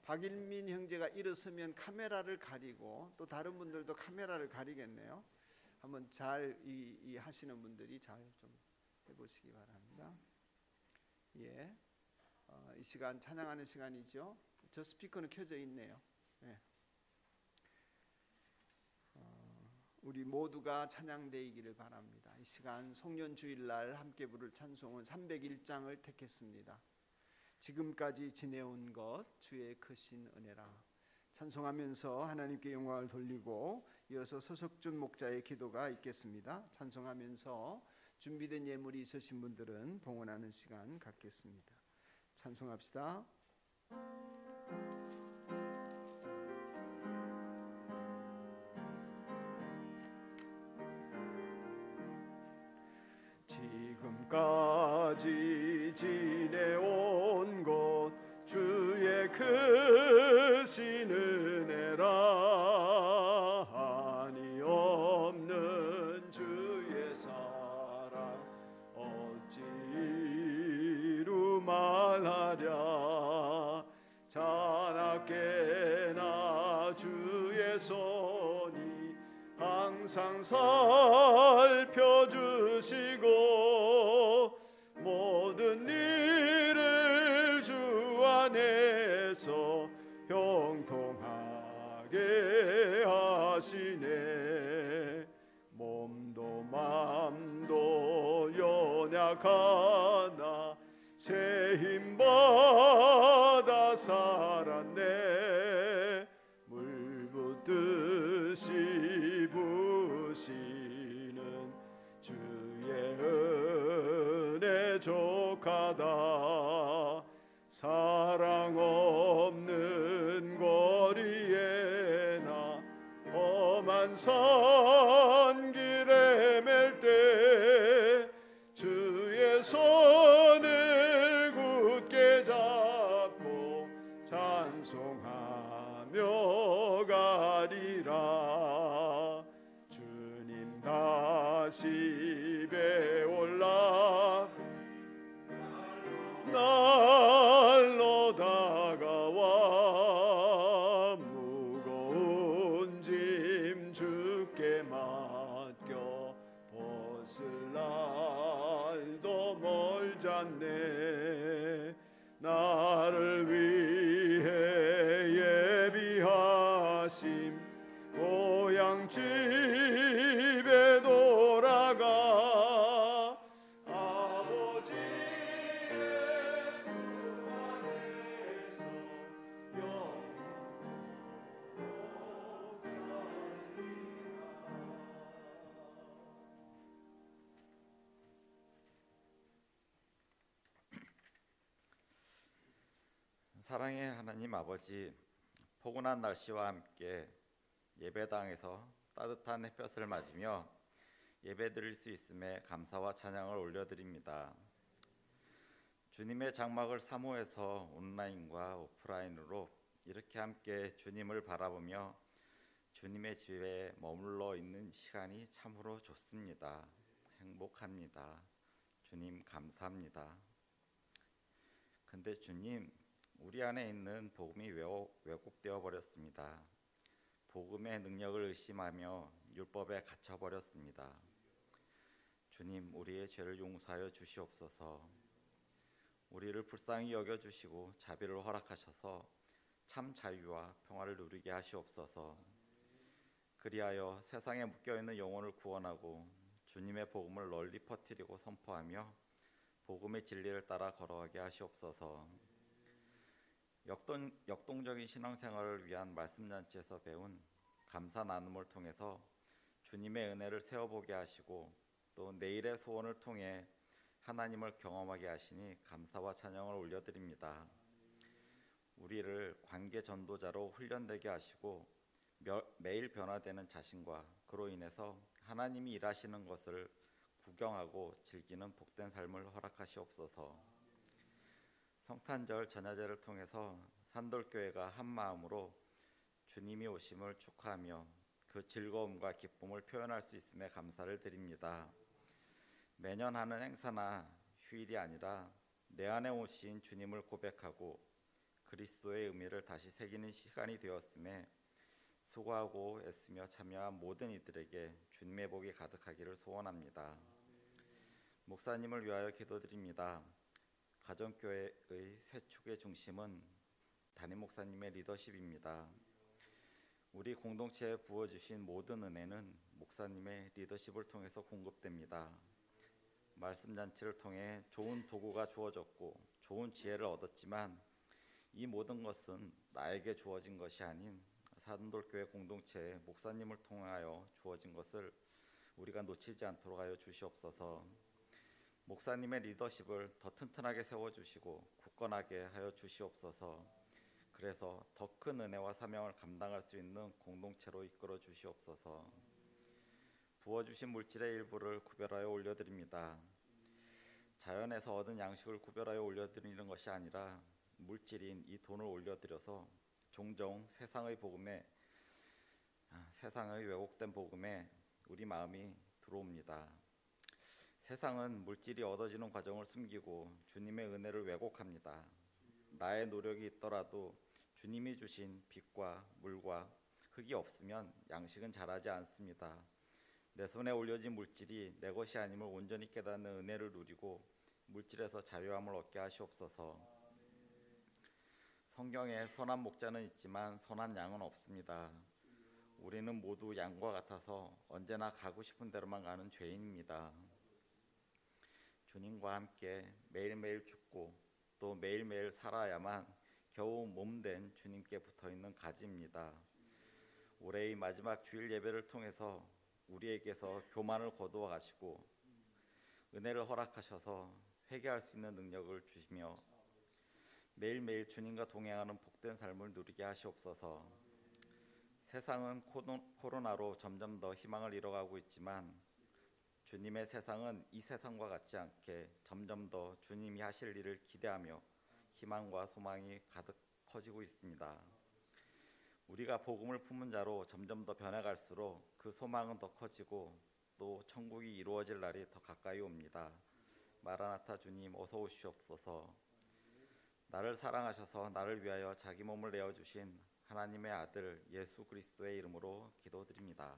박일민 형제가 일어서면 카메라를 가리고 또 다른 분들도 카메라를 가리겠네요. 한번 잘 이 하시는 분들이 잘 좀 해보시기 바랍니다. 예, 이 시간 찬양하는 시간이죠. 저 스피커는 켜져 있네요. 예. 우리 모두가 찬양되기를 바랍니다. 이 시간 송년주일날 함께 부를 찬송은 301장을 택했습니다. 지금까지 지내온 것 주의 크신 은혜라. 찬송하면서 하나님께 영광을 돌리고 이어서 서석준 목자의 기도가 있겠습니다. 찬송하면서 준비된 예물이 있으신 분들은 봉헌하는 시간 갖겠습니다. 찬송합시다. 지금까지 지내온 것 주의 크신 은혜라. 한이 없는 주의 사랑 어찌 이루 말하랴. 자나깨나 주의 손이 항상 살펴주시고 모든 일을 주 안에서 형통하게 하시네. 몸도 맘도 연약하나 새 힘 받아 살았네. 물 붓듯이 부시는 주의 은혜 족하다. 사랑 없는 거리에 나 험한 산길에 맬 때 주의 손을 굳게 잡고 찬송하며 가리라. 주님 다시 배올라 날로 다가와 무거운 짐 주께 맡겨 벗을 날도 멀잖네. 나를 위해 예비하심 고향 집에 돌아가 아버지의 품 안에서 영원히 살리라. 사랑의 하나님 아버지, 포근한 날씨와 함께 예배당에서 따뜻한 햇볕을 맞으며 예배드릴 수 있음에 감사와 찬양을 올려드립니다. 주님의 장막을 사모해서 온라인과 오프라인으로 이렇게 함께 주님을 바라보며 주님의 집에 머물러 있는 시간이 참으로 좋습니다. 행복합니다. 주님 감사합니다. 근데 주님, 우리 안에 있는 복음이 왜곡되어 버렸습니다. 복음의 능력을 의심하며 율법에 갇혀 버렸습니다. 주님, 우리의 죄를 용서하여 주시옵소서. 우리를 불쌍히 여겨 주시고 자비를 허락하셔서 참 자유와 평화를 누리게 하시옵소서. 그리하여 세상에 묶여 있는 영혼을 구원하고 주님의 복음을 널리 퍼뜨리고 선포하며 복음의 진리를 따라 걸어가게 하시옵소서. 역동적인 신앙생활을 위한 말씀잔치에서 배운 감사 나눔을 통해서 주님의 은혜를 세워보게 하시고 또 내일의 소원을 통해 하나님을 경험하게 하시니 감사와 찬양을 올려드립니다. 우리를 관계 전도자로 훈련되게 하시고 매일 변화되는 자신과 그로 인해서 하나님이 일하시는 것을 구경하고 즐기는 복된 삶을 허락하시옵소서. 성탄절 전야제를 통해서 산돌교회가 한 마음으로 주님이 오심을 축하하며 그 즐거움과 기쁨을 표현할 수 있음에 감사를 드립니다. 매년 하는 행사나 휴일이 아니라 내 안에 오신 주님을 고백하고 그리스도의 의미를 다시 새기는 시간이 되었음에 수고하고 애쓰며 참여한 모든 이들에게 주님의 복이 가득하기를 소원합니다. 목사님을 위하여 기도드립니다. 가정교회의 세 축의 중심은 담임 목사님의 리더십입니다. 우리 공동체에 부어주신 모든 은혜는 목사님의 리더십을 통해서 공급됩니다. 말씀잔치를 통해 좋은 도구가 주어졌고 좋은 지혜를 얻었지만 이 모든 것은 나에게 주어진 것이 아닌 산돌교회 공동체의 목사님을 통하여 주어진 것을 우리가 놓치지 않도록 하여 주시옵소서. 목사님의 리더십을 더 튼튼하게 세워주시고 굳건하게 하여 주시옵소서. 그래서 더 큰 은혜와 사명을 감당할 수 있는 공동체로 이끌어 주시옵소서. 부어주신 물질의 일부를 구별하여 올려드립니다. 자연에서 얻은 양식을 구별하여 올려드리는 것이 아니라 물질인 이 돈을 올려드려서 종종 세상의 왜곡된 복음에 우리 마음이 들어옵니다. 세상은 물질이 얻어지는 과정을 숨기고 주님의 은혜를 왜곡합니다. 나의 노력이 있더라도 주님이 주신 빛과 물과 흙이 없으면 양식은 자라지 않습니다. 내 손에 올려진 물질이 내 것이 아님을 온전히 깨닫는 은혜를 누리고 물질에서 자유함을 얻게 하시옵소서. 성경에 선한 목자는 있지만 선한 양은 없습니다. 우리는 모두 양과 같아서 언제나 가고 싶은 대로만 가는 죄인입니다. 주님과 함께 매일매일 죽고 또 매일매일 살아야만 겨우 몸된 주님께 붙어있는 가지입니다. 올해의 마지막 주일 예배를 통해서 우리에게서 교만을 거두어 가시고 은혜를 허락하셔서 회개할 수 있는 능력을 주시며 매일매일 주님과 동행하는 복된 삶을 누리게 하시옵소서. 세상은 코로나로 점점 더 희망을 잃어가고 있지만 주님의 세상은 이 세상과 같지 않게 점점 더 주님이 하실 일을 기대하며 희망과 소망이 가득 커지고 있습니다. 우리가 복음을 품은 자로 점점 더 변해갈수록 그 소망은 더 커지고 또 천국이 이루어질 날이 더 가까이 옵니다. 마라나타 주님 어서 오시옵소서. 나를 사랑하셔서 나를 위하여 자기 몸을 내어주신 하나님의 아들 예수 그리스도의 이름으로 기도드립니다.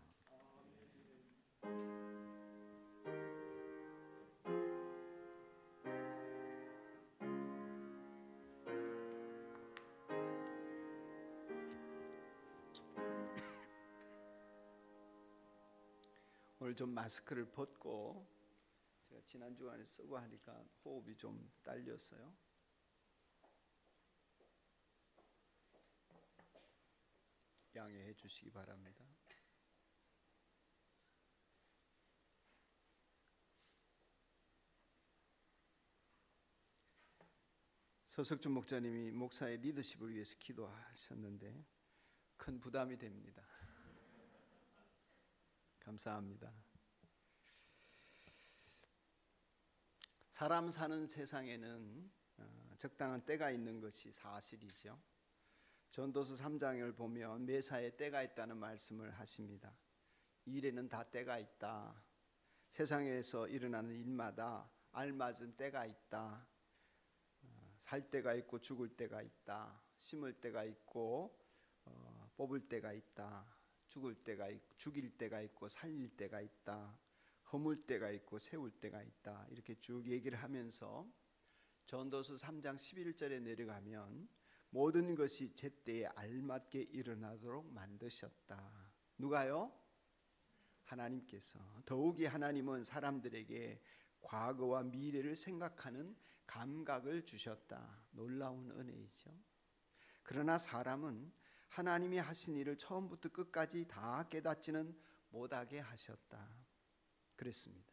오늘 좀 마스크를 벗고 제가 지난 주간에 쓰고 하니까 호흡이 좀 딸렸어요. 양해해 주시기 바랍니다. 서석준 목사님이 목사의 리더십을 위해서 기도하셨는데 큰 부담이 됩니다. 감사합니다. 사람 사는 세상에는 적당한 때가 있는 것이 사실이죠. 전도서 3장을 보면 매사에 때가 있다는 말씀을 하십니다. 일에는 다 때가 있다. 세상에서 일어나는 일마다 알맞은 때가 있다. 살 때가 있고 죽을 때가 있다. 심을 때가 있고 뽑을 때가 있다. 죽일 때가 있고 살릴 때가 있다. 허물 때가 있고 세울 때가 있다. 이렇게 쭉 얘기를 하면서 전도서 3장 11절에 내려가면 모든 것이 제때에 알맞게 일어나도록 만드셨다. 누가요? 하나님께서. 더욱이 하나님은 사람들에게 과거와 미래를 생각하는 감각을 주셨다. 놀라운 은혜이죠. 그러나 사람은 하나님이 하신 일을 처음부터 끝까지 다 깨닫지는 못하게 하셨다. 그랬습니다.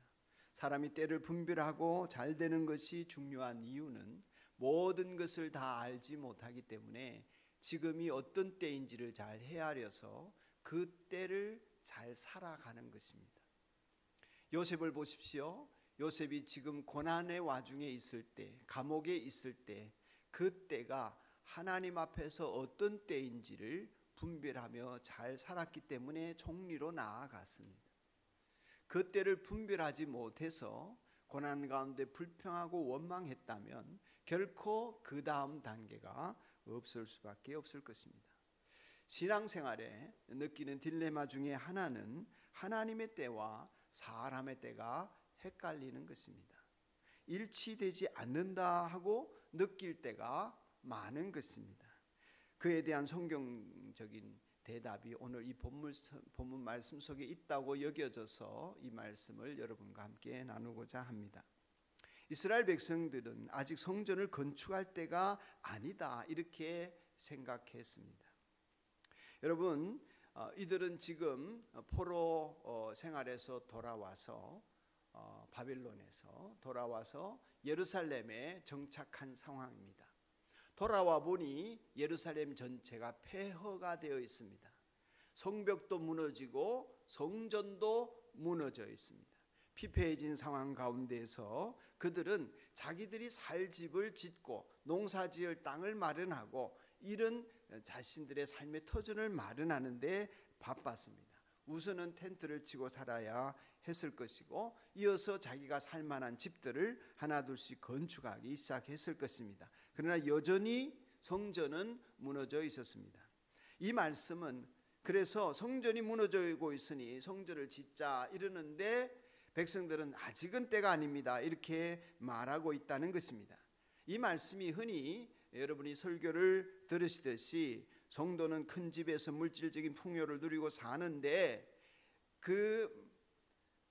사람이 때를 분별하고 잘 되는 것이 중요한 이유는 모든 것을 다 알지 못하기 때문에 지금이 어떤 때인지를 잘 헤아려서 그 때를 잘 살아가는 것입니다. 요셉을 보십시오. 요셉이 지금 고난의 와중에 있을 때, 감옥에 있을 때, 그 때가 하나님 앞에서 어떤 때인지를 분별하며 잘 살았기 때문에 총리로 나아갔습니다. 그 때를 분별하지 못해서 고난 가운데 불평하고 원망했다면 결코 그 다음 단계가 없을 수밖에 없을 것입니다. 신앙생활에 느끼는 딜레마 중에 하나는 하나님의 때와 사람의 때가 헷갈리는 것입니다. 일치되지 않는다 하고 느낄 때가 많은 것입니다. 그에 대한 성경적인 대답이 오늘 이 본문 말씀 속에 있다고 여겨져서 이 말씀을 여러분과 함께 나누고자 합니다. 이스라엘 백성들은 아직 성전을 건축할 때가 아니다 이렇게 생각했습니다. 여러분, 이들은 지금 포로 생활에서 돌아와서 바벨론에서 돌아와서 예루살렘에 정착한 상황입니다. 돌아와 보니 예루살렘 전체가 폐허가 되어 있습니다. 성벽도 무너지고 성전도 무너져 있습니다. 피폐해진 상황 가운데서 그들은 자기들이 살 집을 짓고 농사지을 땅을 마련하고 이런 자신들의 삶의 터전을 마련하는데 바빴습니다. 우선은 텐트를 치고 살아야 했을 것이고 이어서 자기가 살만한 집들을 하나둘씩 건축하기 시작했을 것입니다. 그러나 여전히 성전은 무너져 있었습니다. 이 말씀은 그래서 성전이 무너지고 있으니 성전을 짓자 이러는데 백성들은 아직은 때가 아닙니다 이렇게 말하고 있다는 것입니다. 이 말씀이 흔히 여러분이 설교를 들으시듯이 성도는 큰 집에서 물질적인 풍요를 누리고 사는데 그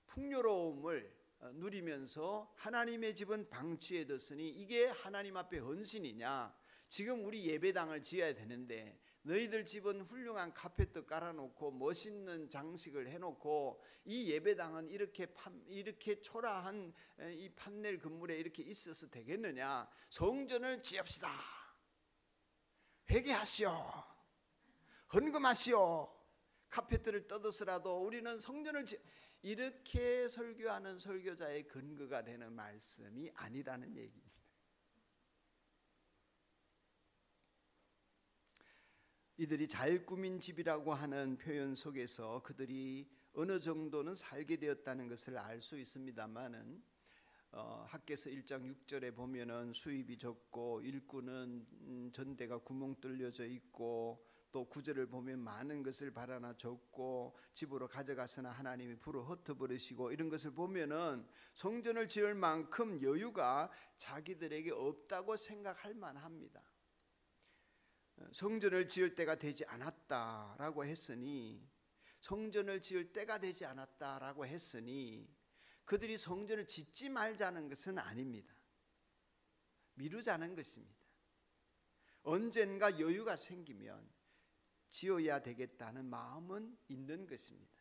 풍요로움을 누리면서 하나님의 집은 방치해 뒀으니 이게 하나님 앞에 헌신이냐? 지금 우리 예배당을 지어야 되는데 너희들 집은 훌륭한 카펫도 깔아놓고 멋있는 장식을 해놓고 이 예배당은 이렇게 초라한 이 판넬 건물에 이렇게 있어서 되겠느냐? 성전을 지읍시다. 회개하시오. 헌금하시오. 카페트를 뜯어서라도 우리는 성전을 이렇게 설교하는 설교자의 근거가 되는 말씀이 아니라는 얘기입니다. 이들이 잘 꾸민 집이라고 하는 표현 속에서 그들이 어느 정도는 살게 되었다는 것을 알 수 있습니다만은 학개서 1장 6절에 보면은 수입이 적고 일꾼은 전대가 구멍 뚫려져 있고 또 9절을 보면 많은 것을 바라나 적고 집으로 가져가서나 하나님이 불어 흩어버리시고 이런 것을 보면은 성전을 지을 만큼 여유가 자기들에게 없다고 생각할 만합니다. 성전을 지을 때가 되지 않았다라고 했으니 성전을 지을 때가 되지 않았다라고 했으니 그들이 성전을 짓지 말자는 것은 아닙니다. 미루자는 것입니다. 언젠가 여유가 생기면 지어야 되겠다는 마음은 있는 것입니다.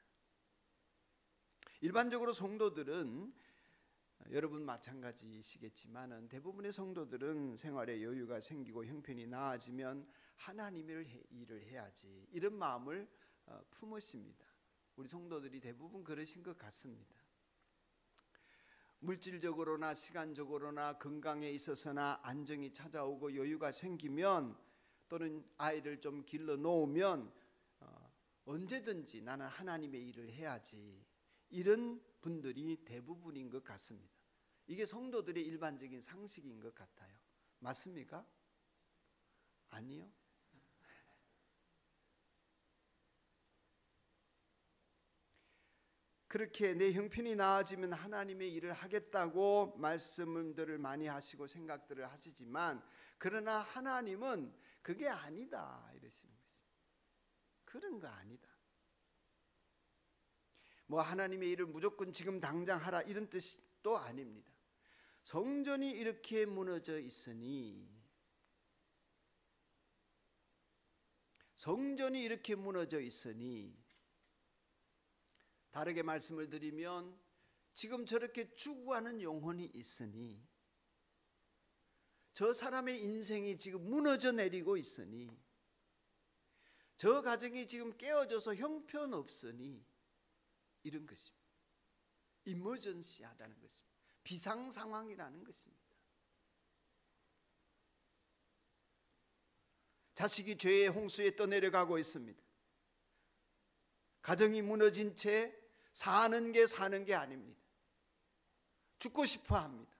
일반적으로 성도들은 여러분 마찬가지시겠지만은 대부분의 성도들은 생활에 여유가 생기고 형편이 나아지면 하나님의 일을 해야지 이런 마음을 품으십니다. 우리 성도들이 대부분 그러신 것 같습니다. 물질적으로나 시간적으로나 건강에 있어서나 안정이 찾아오고 여유가 생기면 또는 아이를 좀 길러 놓으면 언제든지 나는 하나님의 일을 해야지 이런 분들이 대부분인 것 같습니다. 이게 성도들의 일반적인 상식인 것 같아요. 맞습니까? 아니요. 그렇게 내 형편이 나아지면 하나님의 일을 하겠다고 말씀들을 많이 하시고 생각들을 하시지만 그러나 하나님은 그게 아니다 이러시는 것입니다. 그런 거 아니다. 뭐 하나님의 일을 무조건 지금 당장 하라 이런 뜻도 아닙니다. 성전이 이렇게 무너져 있으니 다르게 말씀을 드리면 지금 저렇게 죽어가는 영혼이 있으니, 저 사람의 인생이 지금 무너져 내리고 있으니, 저 가정이 지금 깨어져서 형편없으니 이런 것입니다. 이머전시하다는 것입니다. 비상상황이라는 것입니다. 자식이 죄의 홍수에 떠내려가고 있습니다. 가정이 무너진 채 사는 게 아닙니다. 죽고 싶어 합니다.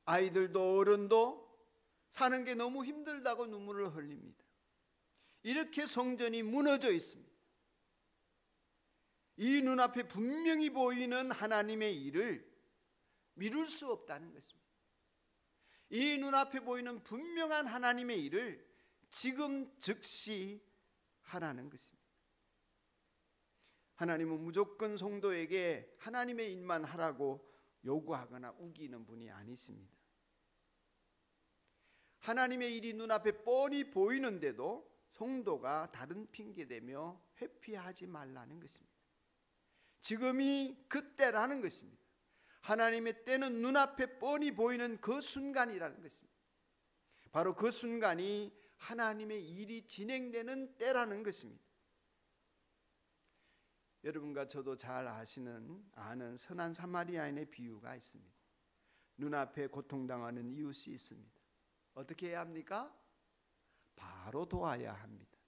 아이들도 어른도 사는 게 너무 힘들다고 눈물을 흘립니다. 이렇게 성전이 무너져 있습니다. 이 눈앞에 분명히 보이는 하나님의 일을 미룰 수 없다는 것입니다. 이 눈앞에 보이는 분명한 하나님의 일을 지금 즉시 하라는 것입니다. 하나님은 무조건 성도에게 하나님의 일만 하라고 요구하거나 우기는 분이 아니십니다. 하나님의 일이 눈앞에 뻔히 보이는데도 성도가 다른 핑계대며 회피하지 말라는 것입니다. 지금이 그때라는 것입니다. 하나님의 때는 눈앞에 뻔히 보이는 그 순간이라는 것입니다. 바로 그 순간이 하나님의 일이 진행되는 때라는 것입니다. 여러분과 저도 잘 아는 선한 사마리아인의 비유가 있습니다. 눈앞에 고통당하는 이웃이 있습니다. 어떻게 해야 합니까? 바로 도와야 합니다.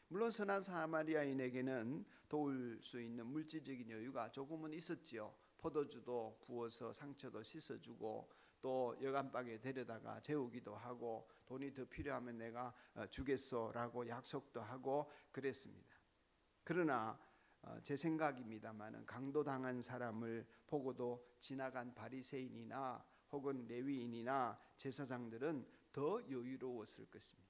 물론 선한 사마리아인에게는 도울 수 있는 물질적인 여유가 조금은 있었지요. 포도주도 부어서 상처도 씻어주고 또 여간방에 데려다가 재우기도 하고 돈이 더 필요하면 내가 주겠소라고 약속도 하고 그랬습니다. 그러나 제 생각입니다마는 강도당한 사람을 보고도 지나간 바리새인이나 혹은 레위인이나 제사장들은 더 여유로웠을 것입니다.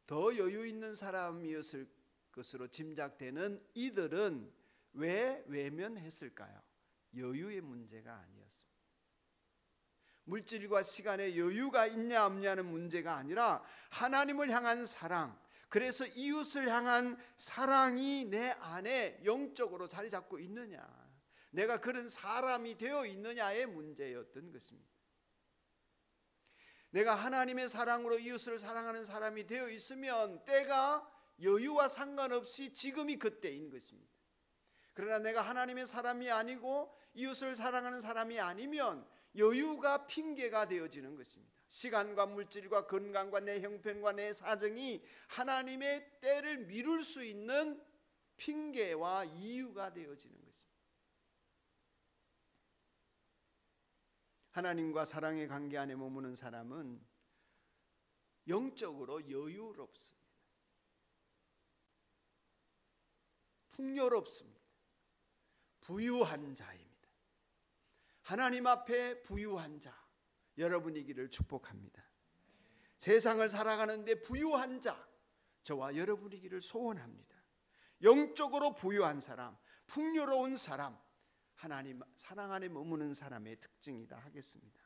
더 여유 있는 사람이었을 것으로 짐작되는 이들은 왜 외면했을까요? 여유의 문제가 아니었습니다. 물질과 시간에 여유가 있냐 없냐는 문제가 아니라 하나님을 향한 사랑, 그래서 이웃을 향한 사랑이 내 안에 영적으로 자리 잡고 있느냐, 내가 그런 사람이 되어 있느냐의 문제였던 것입니다. 내가 하나님의 사랑으로 이웃을 사랑하는 사람이 되어 있으면 때가 여유와 상관없이 지금이 그때인 것입니다. 그러나 내가 하나님의 사람이 아니고 이웃을 사랑하는 사람이 아니면 여유가 핑계가 되어지는 것입니다. 시간과 물질과 건강과 내 형편과 내 사정이 하나님의 때를 미룰 수 있는 핑계와 이유가 되어지는 것입니다. 하나님과 사랑의 관계 안에 머무는 사람은 영적으로 여유롭습니다. 풍요롭습니다. 부유한 자입니다. 하나님 앞에 부유한 자, 여러분이기를 축복합니다. 세상을 살아가는데 부유한 자, 저와 여러분이기를 소원합니다. 영적으로 부유한 사람, 풍요로운 사람, 하나님 사랑 안에 머무는 사람의 특징이다 하겠습니다.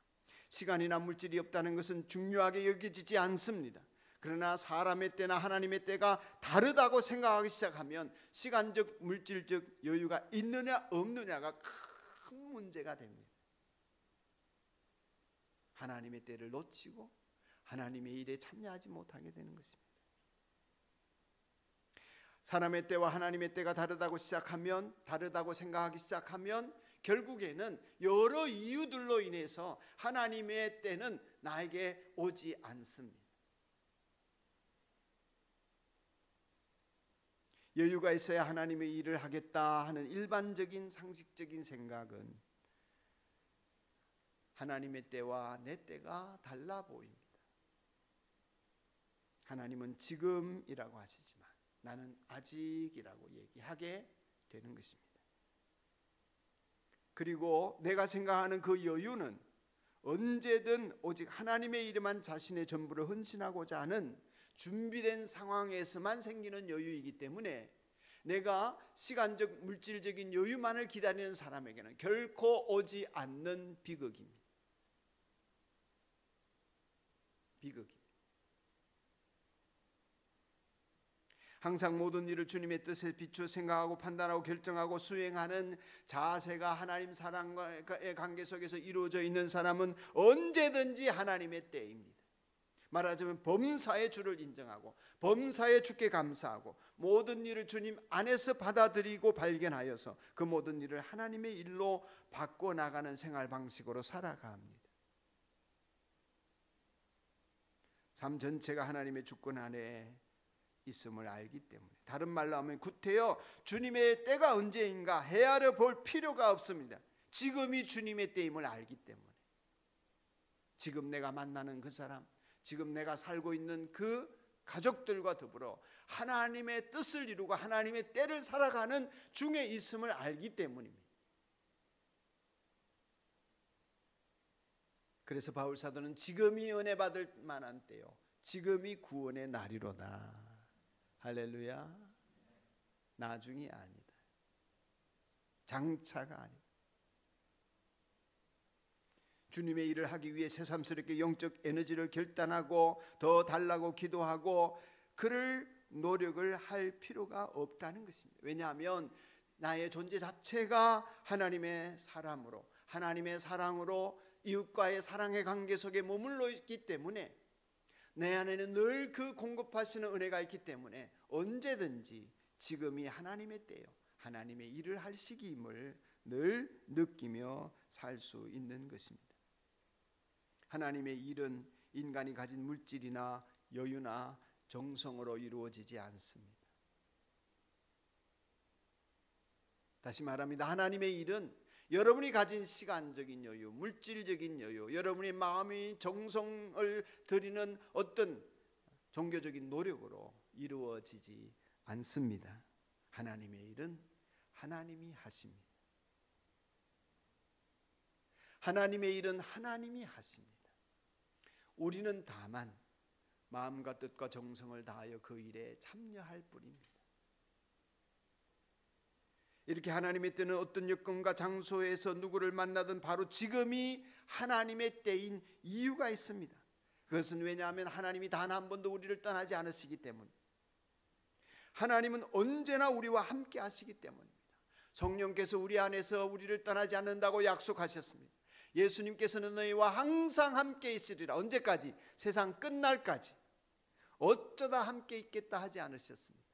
시간이나 물질이 없다는 것은 중요하게 여겨지지 않습니다. 그러나 사람의 때나 하나님의 때가 다르다고 생각하기 시작하면 시간적 물질적 여유가 있느냐 없느냐가 큰 문제가 됩니다. 하나님의 때를 놓치고 하나님의 일에 참여하지 못하게 되는 것입니다. 사람의 때와 하나님의 때가 다르다고 생각하기 시작하면 결국에는 여러 이유들로 인해서 하나님의 때는 나에게 오지 않습니다. 여유가 있어야 하나님의 일을 하겠다 하는 일반적인 상식적인 생각은 하나님의 때와 내 때가 달라 보입니다. 하나님은 지금이라고 하시지만 나는 아직이라고 얘기하게 되는 것입니다. 그리고 내가 생각하는 그 여유는 언제든 오직 하나님의 일에만 자신의 전부를 헌신하고자 하는 준비된 상황에서만 생기는 여유이기 때문에 내가 시간적 물질적인 여유만을 기다리는 사람에게는 결코 오지 않는 비극입니다. 항상 모든 일을 주님의 뜻에 비추어 생각하고 판단하고 결정하고 수행하는 자세가 하나님 사랑과의 관계 속에서 이루어져 있는 사람은 언제든지 하나님의 때입니다. 말하자면 범사의 주를 인정하고 범사의 주께 감사하고 모든 일을 주님 안에서 받아들이고 발견하여서 그 모든 일을 하나님의 일로 바꿔나가는 생활 방식으로 살아갑니다. 삶 전체가 하나님의 주권 안에 있음을 알기 때문에, 다른 말로 하면 구태여 주님의 때가 언제인가 헤아려 볼 필요가 없습니다. 지금이 주님의 때임을 알기 때문에, 지금 내가 만나는 그 사람, 지금 내가 살고 있는 그 가족들과 더불어 하나님의 뜻을 이루고 하나님의 때를 살아가는 중에 있음을 알기 때문입니다. 그래서 바울 사도는 지금이 은혜 받을 만한 때요, 지금이 구원의 날이로다. 할렐루야. 나중이 아니다. 장차가 아니다. 주님의 일을 하기 위해 새삼스럽게 영적 에너지를 결단하고 더 달라고 기도하고 그럴 노력을 할 필요가 없다는 것입니다. 왜냐하면 나의 존재 자체가 하나님의 사람으로, 하나님의 사랑으로 이웃과의 사랑의 관계 속에 머물러 있기 때문에, 내 안에는 늘 그 공급하시는 은혜가 있기 때문에 언제든지 지금이 하나님의 때요, 하나님의 일을 할 시기임을 늘 느끼며 살 수 있는 것입니다. 하나님의 일은 인간이 가진 물질이나 여유나 정성으로 이루어지지 않습니다. 다시 말합니다. 하나님의 일은 여러분이 가진 시간적인 여유, 물질적인 여유, 여러분의 마음이 정성을 들이는 어떤 종교적인 노력으로 이루어지지 않습니다. 하나님의 일은 하나님이 하십니다. 하나님의 일은 하나님이 하십니다. 우리는 다만 마음과 뜻과 정성을 다하여 그 일에 참여할 뿐입니다. 이렇게 하나님의 때는 어떤 여건과 장소에서 누구를 만나든 바로 지금이 하나님의 때인 이유가 있습니다. 그것은 왜냐하면 하나님이 단 한 번도 우리를 떠나지 않으시기 때문입니다. 하나님은 언제나 우리와 함께 하시기 때문입니다. 성령께서 우리 안에서 우리를 떠나지 않는다고 약속하셨습니다. 예수님께서는 너희와 항상 함께 있으리라. 언제까지? 세상 끝날까지. 어쩌다 함께 있겠다 하지 않으셨습니다.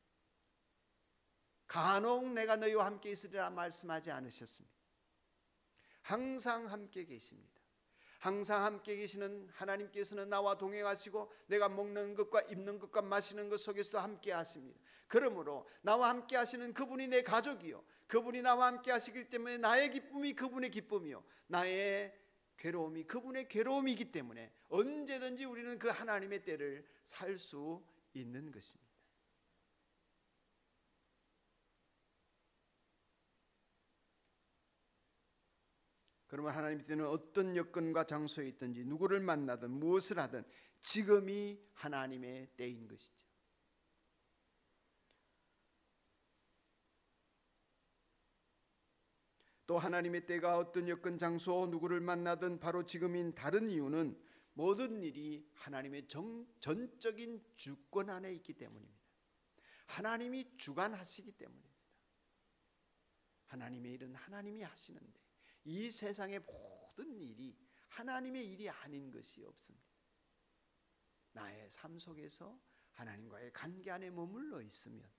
간혹 내가 너희와 함께 있으리라 말씀하지 않으셨습니다. 항상 함께 계십니다. 항상 함께 계시는 하나님께서는 나와 동행하시고 내가 먹는 것과 입는 것과 마시는 것 속에서도 함께 하십니다. 그러므로 나와 함께 하시는 그분이 내 가족이요, 그분이 나와 함께 하시기 때문에 나의 기쁨이 그분의 기쁨이요, 나의 괴로움이 그분의 괴로움이기 때문에 언제든지 우리는 그 하나님의 때를 살 수 있는 것입니다. 그러면 하나님의 때는 어떤 여건과 장소에 있든지 누구를 만나든 무엇을 하든 지금이 하나님의 때인 것이죠. 또 하나님의 때가 어떤 여건 장소 누구를 만나든 바로 지금인 다른 이유는 모든 일이 하나님의 전적인 주권 안에 있기 때문입니다. 하나님이 주관하시기 때문입니다. 하나님의 일은 하나님이 하시는데 이 세상의 모든 일이 하나님의 일이 아닌 것이 없습니다. 나의 삶 속에서 하나님과의 관계 안에 머물러 있으면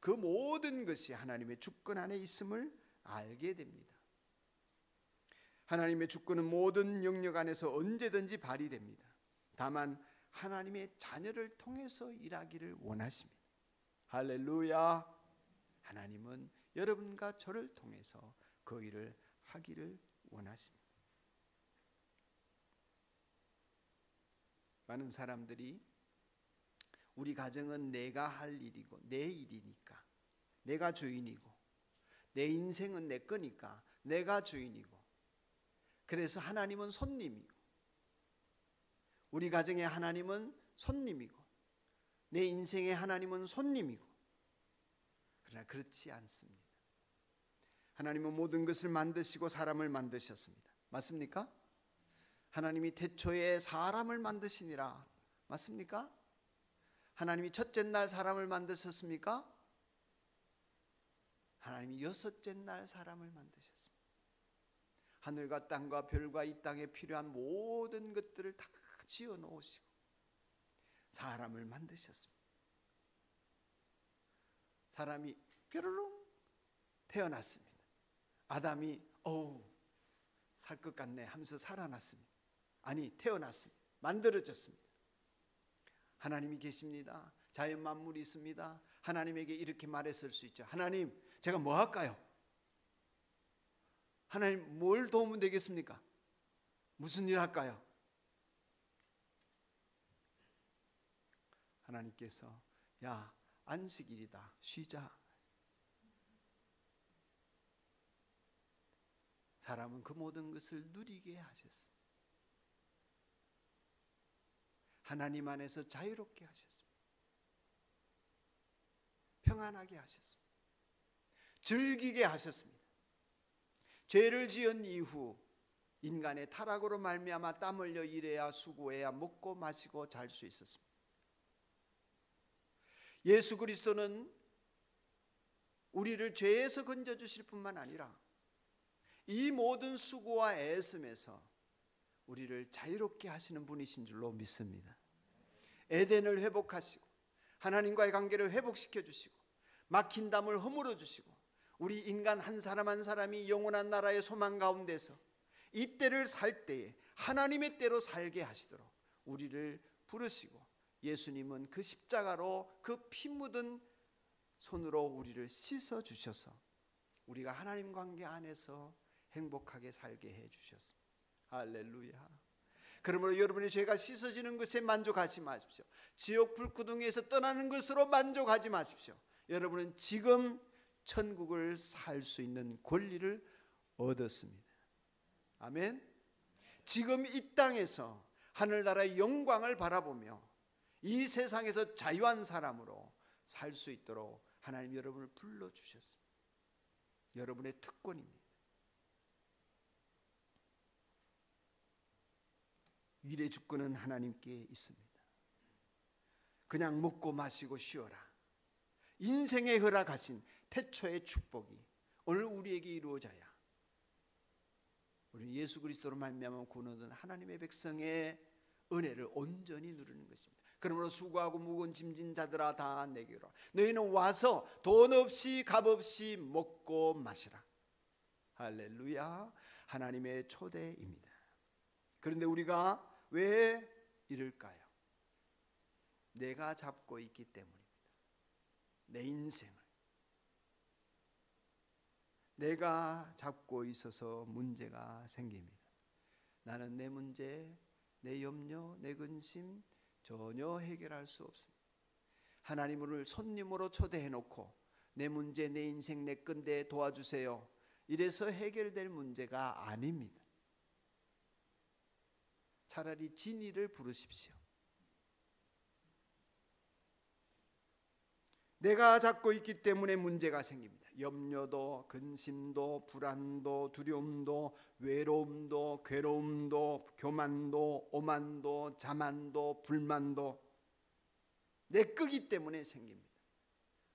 그 모든 것이 하나님의 주권 안에 있음을 알게 됩니다. 하나님의 주권은 모든 영역 안에서 언제든지 발휘됩니다. 다만 하나님의 자녀를 통해서 일하기를 원하십니다. 할렐루야. 하나님은 여러분과 저를 통해서 그 일을 하기를 원하십니다. 많은 사람들이 우리 가정은 내가 할 일이고 내 일이니까, 내가 주인이고, 내 인생은 내 거니까 내가 주인이고, 그래서 하나님은 손님이고, 우리 가정의 하나님은 손님이고, 내 인생의 하나님은 손님이고, 그러나 그렇지 않습니다. 하나님은 모든 것을 만드시고 사람을 만드셨습니다. 맞습니까? 하나님이 태초에 사람을 만드시니라. 맞습니까? 하나님이 첫째 날 사람을 만드셨습니까? 하나님이 여섯째 날 사람을 만드셨습니다. 하늘과 땅과 별과 이 땅에 필요한 모든 것들을 다 지어 놓으시고 사람을 만드셨습니다. 사람이 뾰로롱 태어났습니다. 아담이 살 것 같네 하면서 살아났습니다. 아니, 태어났습니다. 만들어졌습니다. 하나님이 계십니다. 자연 만물이 있습니다. 하나님에게 이렇게 말했을 수 있죠. 하나님, 제가 뭐 할까요? 하나님, 뭘 도우면 되겠습니까? 무슨 일 할까요? 하나님께서 야, 안식일이다, 쉬자. 사람은 그 모든 것을 누리게 하셨습니다. 하나님 안에서 자유롭게 하셨습니다. 평안하게 하셨습니다. 즐기게 하셨습니다. 죄를 지은 이후 인간의 타락으로 말미암아 땀 흘려 일해야 수고해야 먹고 마시고 잘 수 있었습니다. 예수 그리스도는 우리를 죄에서 건져주실 뿐만 아니라 이 모든 수고와 애씀에서 우리를 자유롭게 하시는 분이신 줄로 믿습니다. 에덴을 회복하시고 하나님과의 관계를 회복시켜 주시고 막힌 담을 허물어 주시고 우리 인간 한 사람 한 사람이 영원한 나라의 소망 가운데서 이 때를 살 때에 하나님의 때로 살게 하시도록 우리를 부르시고 예수님은 그 십자가로 그 피 묻은 손으로 우리를 씻어 주셔서 우리가 하나님 관계 안에서 행복하게 살게 해 주셨습니다. 할렐루야. 그러므로 여러분의 죄가 씻어지는 것에 만족하지 마십시오. 지옥 불구덩이에서 떠나는 것으로 만족하지 마십시오. 여러분은 지금 천국을 살 수 있는 권리를 얻었습니다. 아멘. 지금 이 땅에서 하늘나라의 영광을 바라보며 이 세상에서 자유한 사람으로 살 수 있도록 하나님 여러분을 불러주셨습니다. 여러분의 특권입니다. 일의 주권은 하나님께 있습니다. 그냥 먹고 마시고 쉬어라. 인생에 허락하신 태초의 축복이 오늘 우리에게 이루어져야 우리 예수 그리스도로 말미암아 구원 얻은 하나님의 백성의 은혜를 온전히 누리는 것입니다. 그러므로 수고하고 무거운 짐진 자들아 다 내게로 와. 너희는 와서 돈 없이 값 없이 먹고 마시라. 할렐루야. 하나님의 초대입니다. 그런데 우리가 왜 이럴까요? 내가 잡고 있기 때문입니다. 내 인생을 내가 잡고 있어서 문제가 생깁니다. 나는 내 문제, 내 염려, 내 근심 전혀 해결할 수 없습니다. 하나님을 손님으로 초대해 놓고 내 문제, 내 인생, 내 건데 도와주세요. 이래서 해결될 문제가 아닙니다. 차라리 진이를 부르십시오. 내가 잡고 있기 때문에 문제가 생깁니다. 염려도, 근심도, 불안도, 두려움도, 외로움도, 괴로움도, 교만도, 오만도, 자만도, 불만도 내 거기 때문에 생깁니다.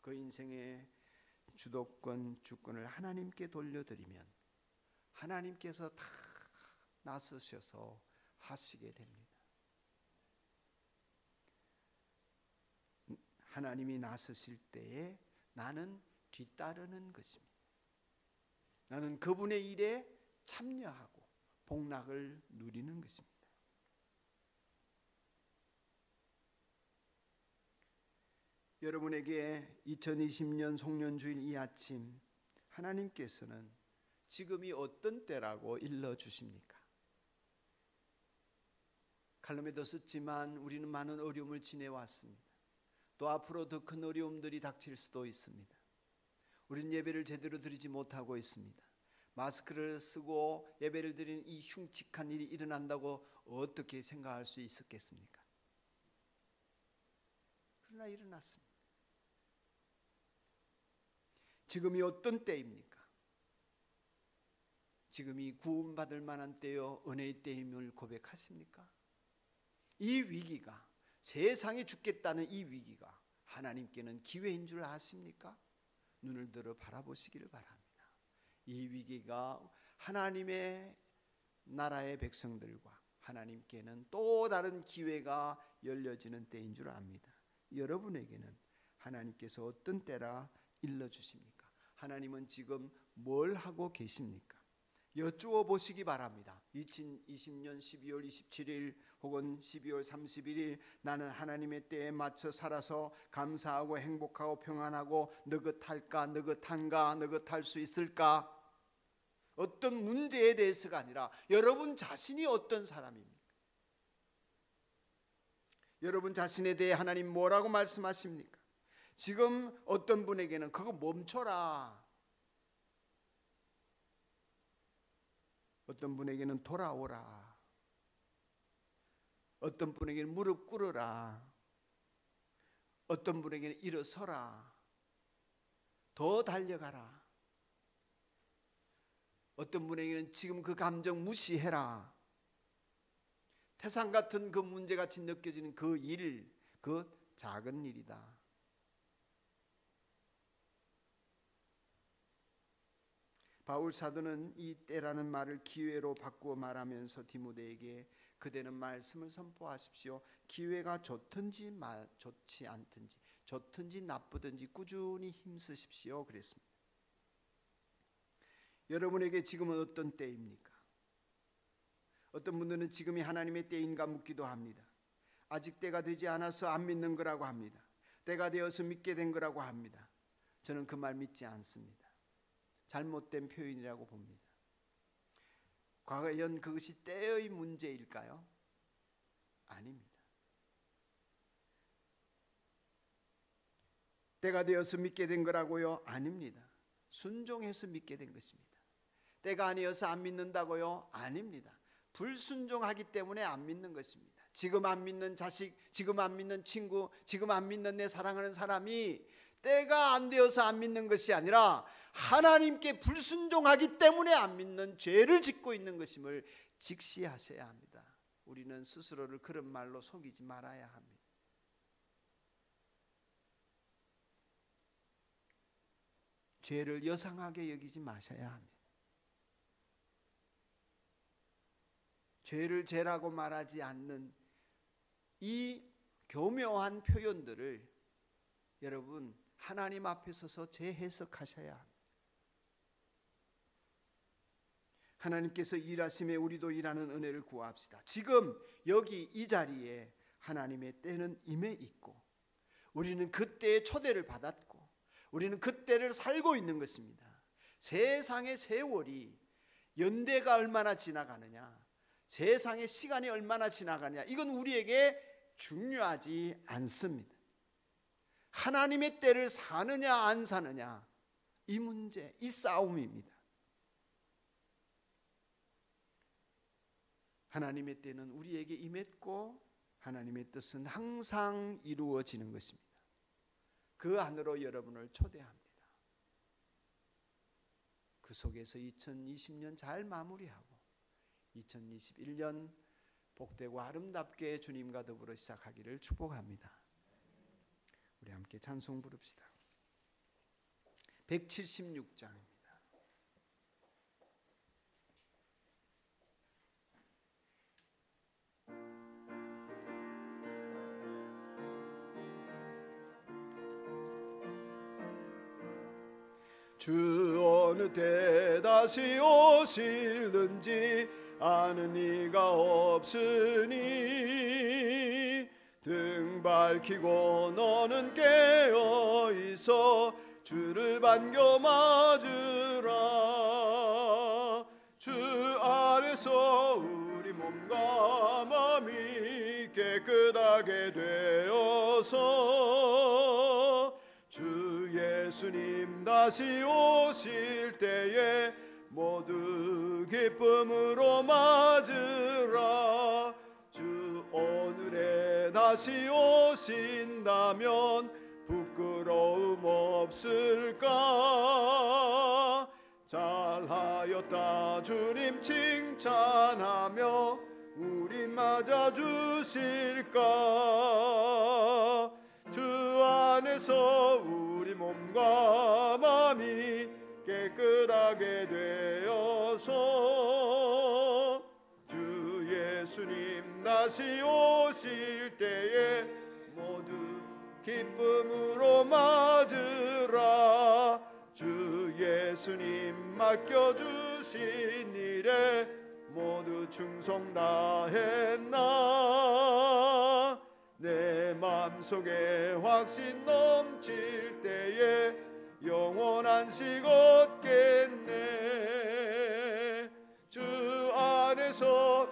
그 인생의 주도권, 주권을 하나님께 돌려드리면 하나님께서 다 나서셔서 하시게 됩니다. 하나님이 나서실 때에 나는 뒤따르는 것입니다. 나는 그분의 일에 참여하고 복락을 누리는 것입니다. 여러분에게 2020년 송년주일 이 아침 하나님께서는 지금이 어떤 때라고 일러주십니까? 칼럼에도 썼지만 우리는 많은 어려움을 지내왔습니다. 또 앞으로 더 큰 어려움들이 닥칠 수도 있습니다. 우리는 예배를 제대로 드리지 못하고 있습니다. 마스크를 쓰고 예배를 드리는 이 흉측한 일이 일어난다고 어떻게 생각할 수 있었겠습니까? 그러나 일어났습니다. 지금이 어떤 때입니까? 지금이 구원받을 만한 때요 은혜의 때임을 고백하십니까? 이 위기가 세상이 죽겠다는 이 위기가 하나님께는 기회인 줄 아십니까? 눈을 들어 바라보시기를 바랍니다. 이 위기가 하나님의 나라의 백성들과 하나님께는 또 다른 기회가 열려지는 때인 줄 압니다. 여러분에게는 하나님께서 어떤 때라 일러주십니까? 하나님은 지금 뭘 하고 계십니까? 여쭈어 보시기 바랍니다. 2020년 12월 27일 혹은 12월 31일 나는 하나님의 때에 맞춰 살아서 감사하고 행복하고 평안하고 느긋할까, 느긋한가, 느긋할 수 있을까? 어떤 문제에 대해서가 아니라 여러분 자신이 어떤 사람입니까? 여러분 자신에 대해 하나님 뭐라고 말씀하십니까? 지금 어떤 분에게는 그거 멈춰라, 어떤 분에게는 돌아오라, 어떤 분에게는 무릎 꿇으라, 어떤 분에게는 일어서라, 더 달려가라, 어떤 분에게는 지금 그 감정 무시해라. 태산 같은 그 문제같이 느껴지는 그 일, 그 작은 일이다. 바울 사도는 이 때라는 말을 기회로 바꾸어 말하면서 디모데에게 그대는 말씀을 선포하십시오. 기회가 좋든지 좋지 않든지, 좋든지 나쁘든지 꾸준히 힘쓰십시오 그랬습니다. 여러분에게 지금은 어떤 때입니까? 어떤 분들은 지금이 하나님의 때인가 묻기도 합니다. 아직 때가 되지 않아서 안 믿는 거라고 합니다. 때가 되어서 믿게 된 거라고 합니다. 저는 그 말 믿지 않습니다. 잘못된 표현이라고 봅니다. 과연 그것이 때의 문제일까요? 아닙니다. 때가 되어서 믿게 된 거라고요? 아닙니다. 순종해서 믿게 된 것입니다. 때가 아니어서 안 믿는다고요? 아닙니다. 불순종하기 때문에 안 믿는 것입니다. 지금 안 믿는 자식, 지금 안 믿는 친구, 지금 안 믿는 내 사랑하는 사람이 때가 안 되어서 안 믿는 것이 아니라 하나님께 불순종하기 때문에 안 믿는 죄를 짓고 있는 것임을 직시하셔야 합니다. 우리는 스스로를 그런 말로 속이지 말아야 합니다. 죄를 여상하게 여기지 마셔야 합니다. 죄를 죄라고 말하지 않는 이 교묘한 표현들을 여러분 하나님 앞에 서서 재해석하셔야 합니다. 하나님께서 일하심에 우리도 일하는 은혜를 구합시다. 지금 여기 이 자리에 하나님의 때는 임해 있고 우리는 그때의 초대를 받았고 우리는 그때를 살고 있는 것입니다. 세상의 세월이 연대가 얼마나 지나가느냐, 세상의 시간이 얼마나 지나가느냐, 이건 우리에게 중요하지 않습니다. 하나님의 때를 사느냐 안 사느냐, 이 문제, 이 싸움입니다. 하나님의 때는 우리에게 임했고 하나님의 뜻은 항상 이루어지는 것입니다. 그 안으로 여러분을 초대합니다. 그 속에서 2020년 잘 마무리하고 2021년 복되고 아름답게 주님과 더불어 시작하기를 축복합니다. 우리 함께 찬송 부릅시다. 176장입니다. 주 어느 때 다시 오실는지 아는 이가 없으니 등 밝히고 너는 깨어 있어 주를 반겨 맞으라. 주 아래서 우리 몸과 마음이 깨끗하게 되어서 주 예수님 다시 오실 때에 모두 기쁨으로 맞으라. 주 오늘에 다시 오신다면 부끄러움 없을까. 잘하였다 주님 칭찬하며 우리 맞아 주실까? 주 안에서 우리 몸과 마음이 깨끗하게 되어서 주 예수님 다시 오실 때에 모두 기쁨으로 맞으라. 주 예수님 맡겨주신 일에 모두 충성 다했나? 내 맘속에 확신 넘칠 때에 영원한 안식 얻겠네. 주 안에서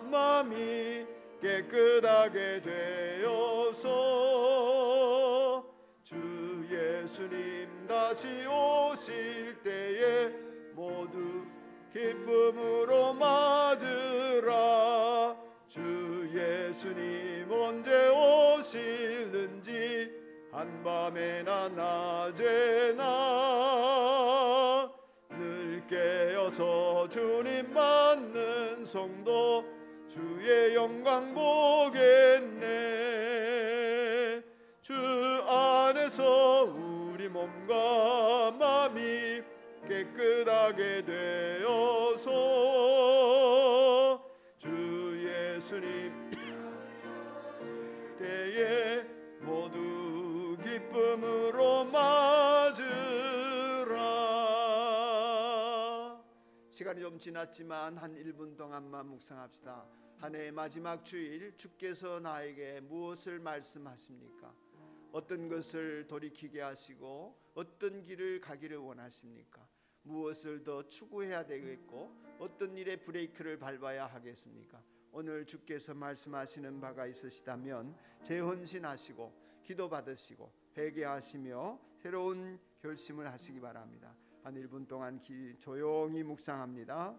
마음이 깨끗하게 되어서 주 예수님 다시 오실 때에 모두 기쁨으로 맞으라. 주 예수님 언제 오실는지 한밤에나 낮에나 늘 깨어서 주님 맞는 성도 주의 영광 보겠네. 주 안에서 우리 몸과 마음이 깨끗하게 되어서 주 예수님 때에 모두 기쁨으로 맞으라. 시간이 좀 지났지만 한 1분 동안만 묵상합시다. 한 해의 마지막 주일, 주께서 나에게 무엇을 말씀하십니까? 어떤 것을 돌이키게 하시고 어떤 길을 가기를 원하십니까? 무엇을 더 추구해야 되겠고 어떤 일에 브레이크를 밟아야 하겠습니까? 오늘 주께서 말씀하시는 바가 있으시다면 재헌신하시고 기도받으시고 회개하시며 새로운 결심을 하시기 바랍니다. 한 1분 동안 조용히 묵상합니다.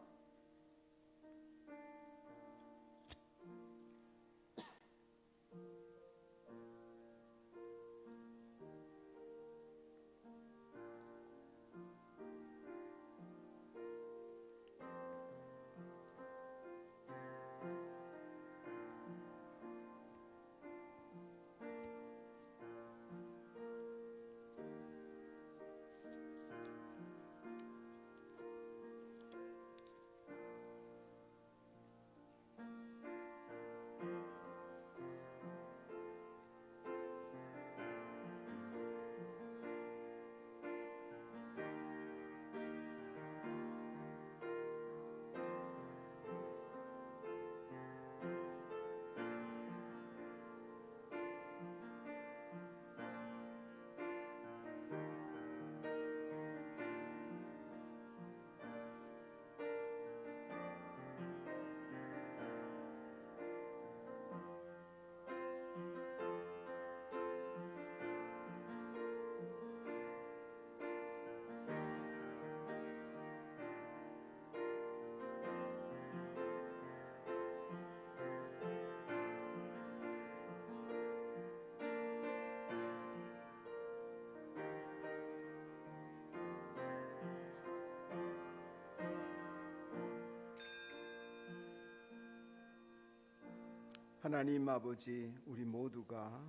하나님 아버지, 우리 모두가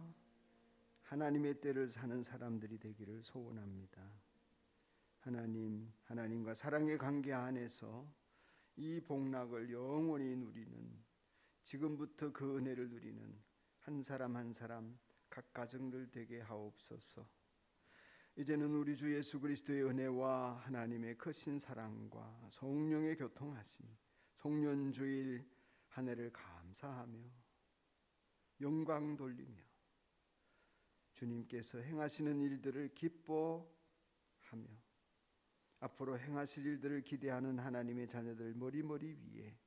하나님의 때를 사는 사람들이 되기를 소원합니다. 하나님과 사랑의 관계 안에서 이 복락을 영원히 누리는, 지금부터 그 은혜를 누리는 한 사람 한 사람 각 가정들 되게 하옵소서. 이제는 우리 주 예수 그리스도의 은혜와 하나님의 크신 사랑과 성령의 교통하심, 송년주일 한 해를 감사하며 영광 돌리며 주님께서 행하시는 일들을 기뻐하며 앞으로 행하실 일들을 기대하는 하나님의 자녀들 머리머리 위에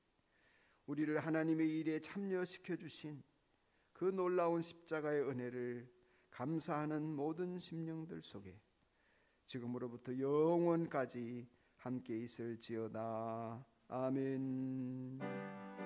우리를 하나님의 일에 참여시켜 주신 그 놀라운 십자가의 은혜를 감사하는 모든 심령들 속에 지금으로부터 영원까지 함께 있을지어다. 아멘.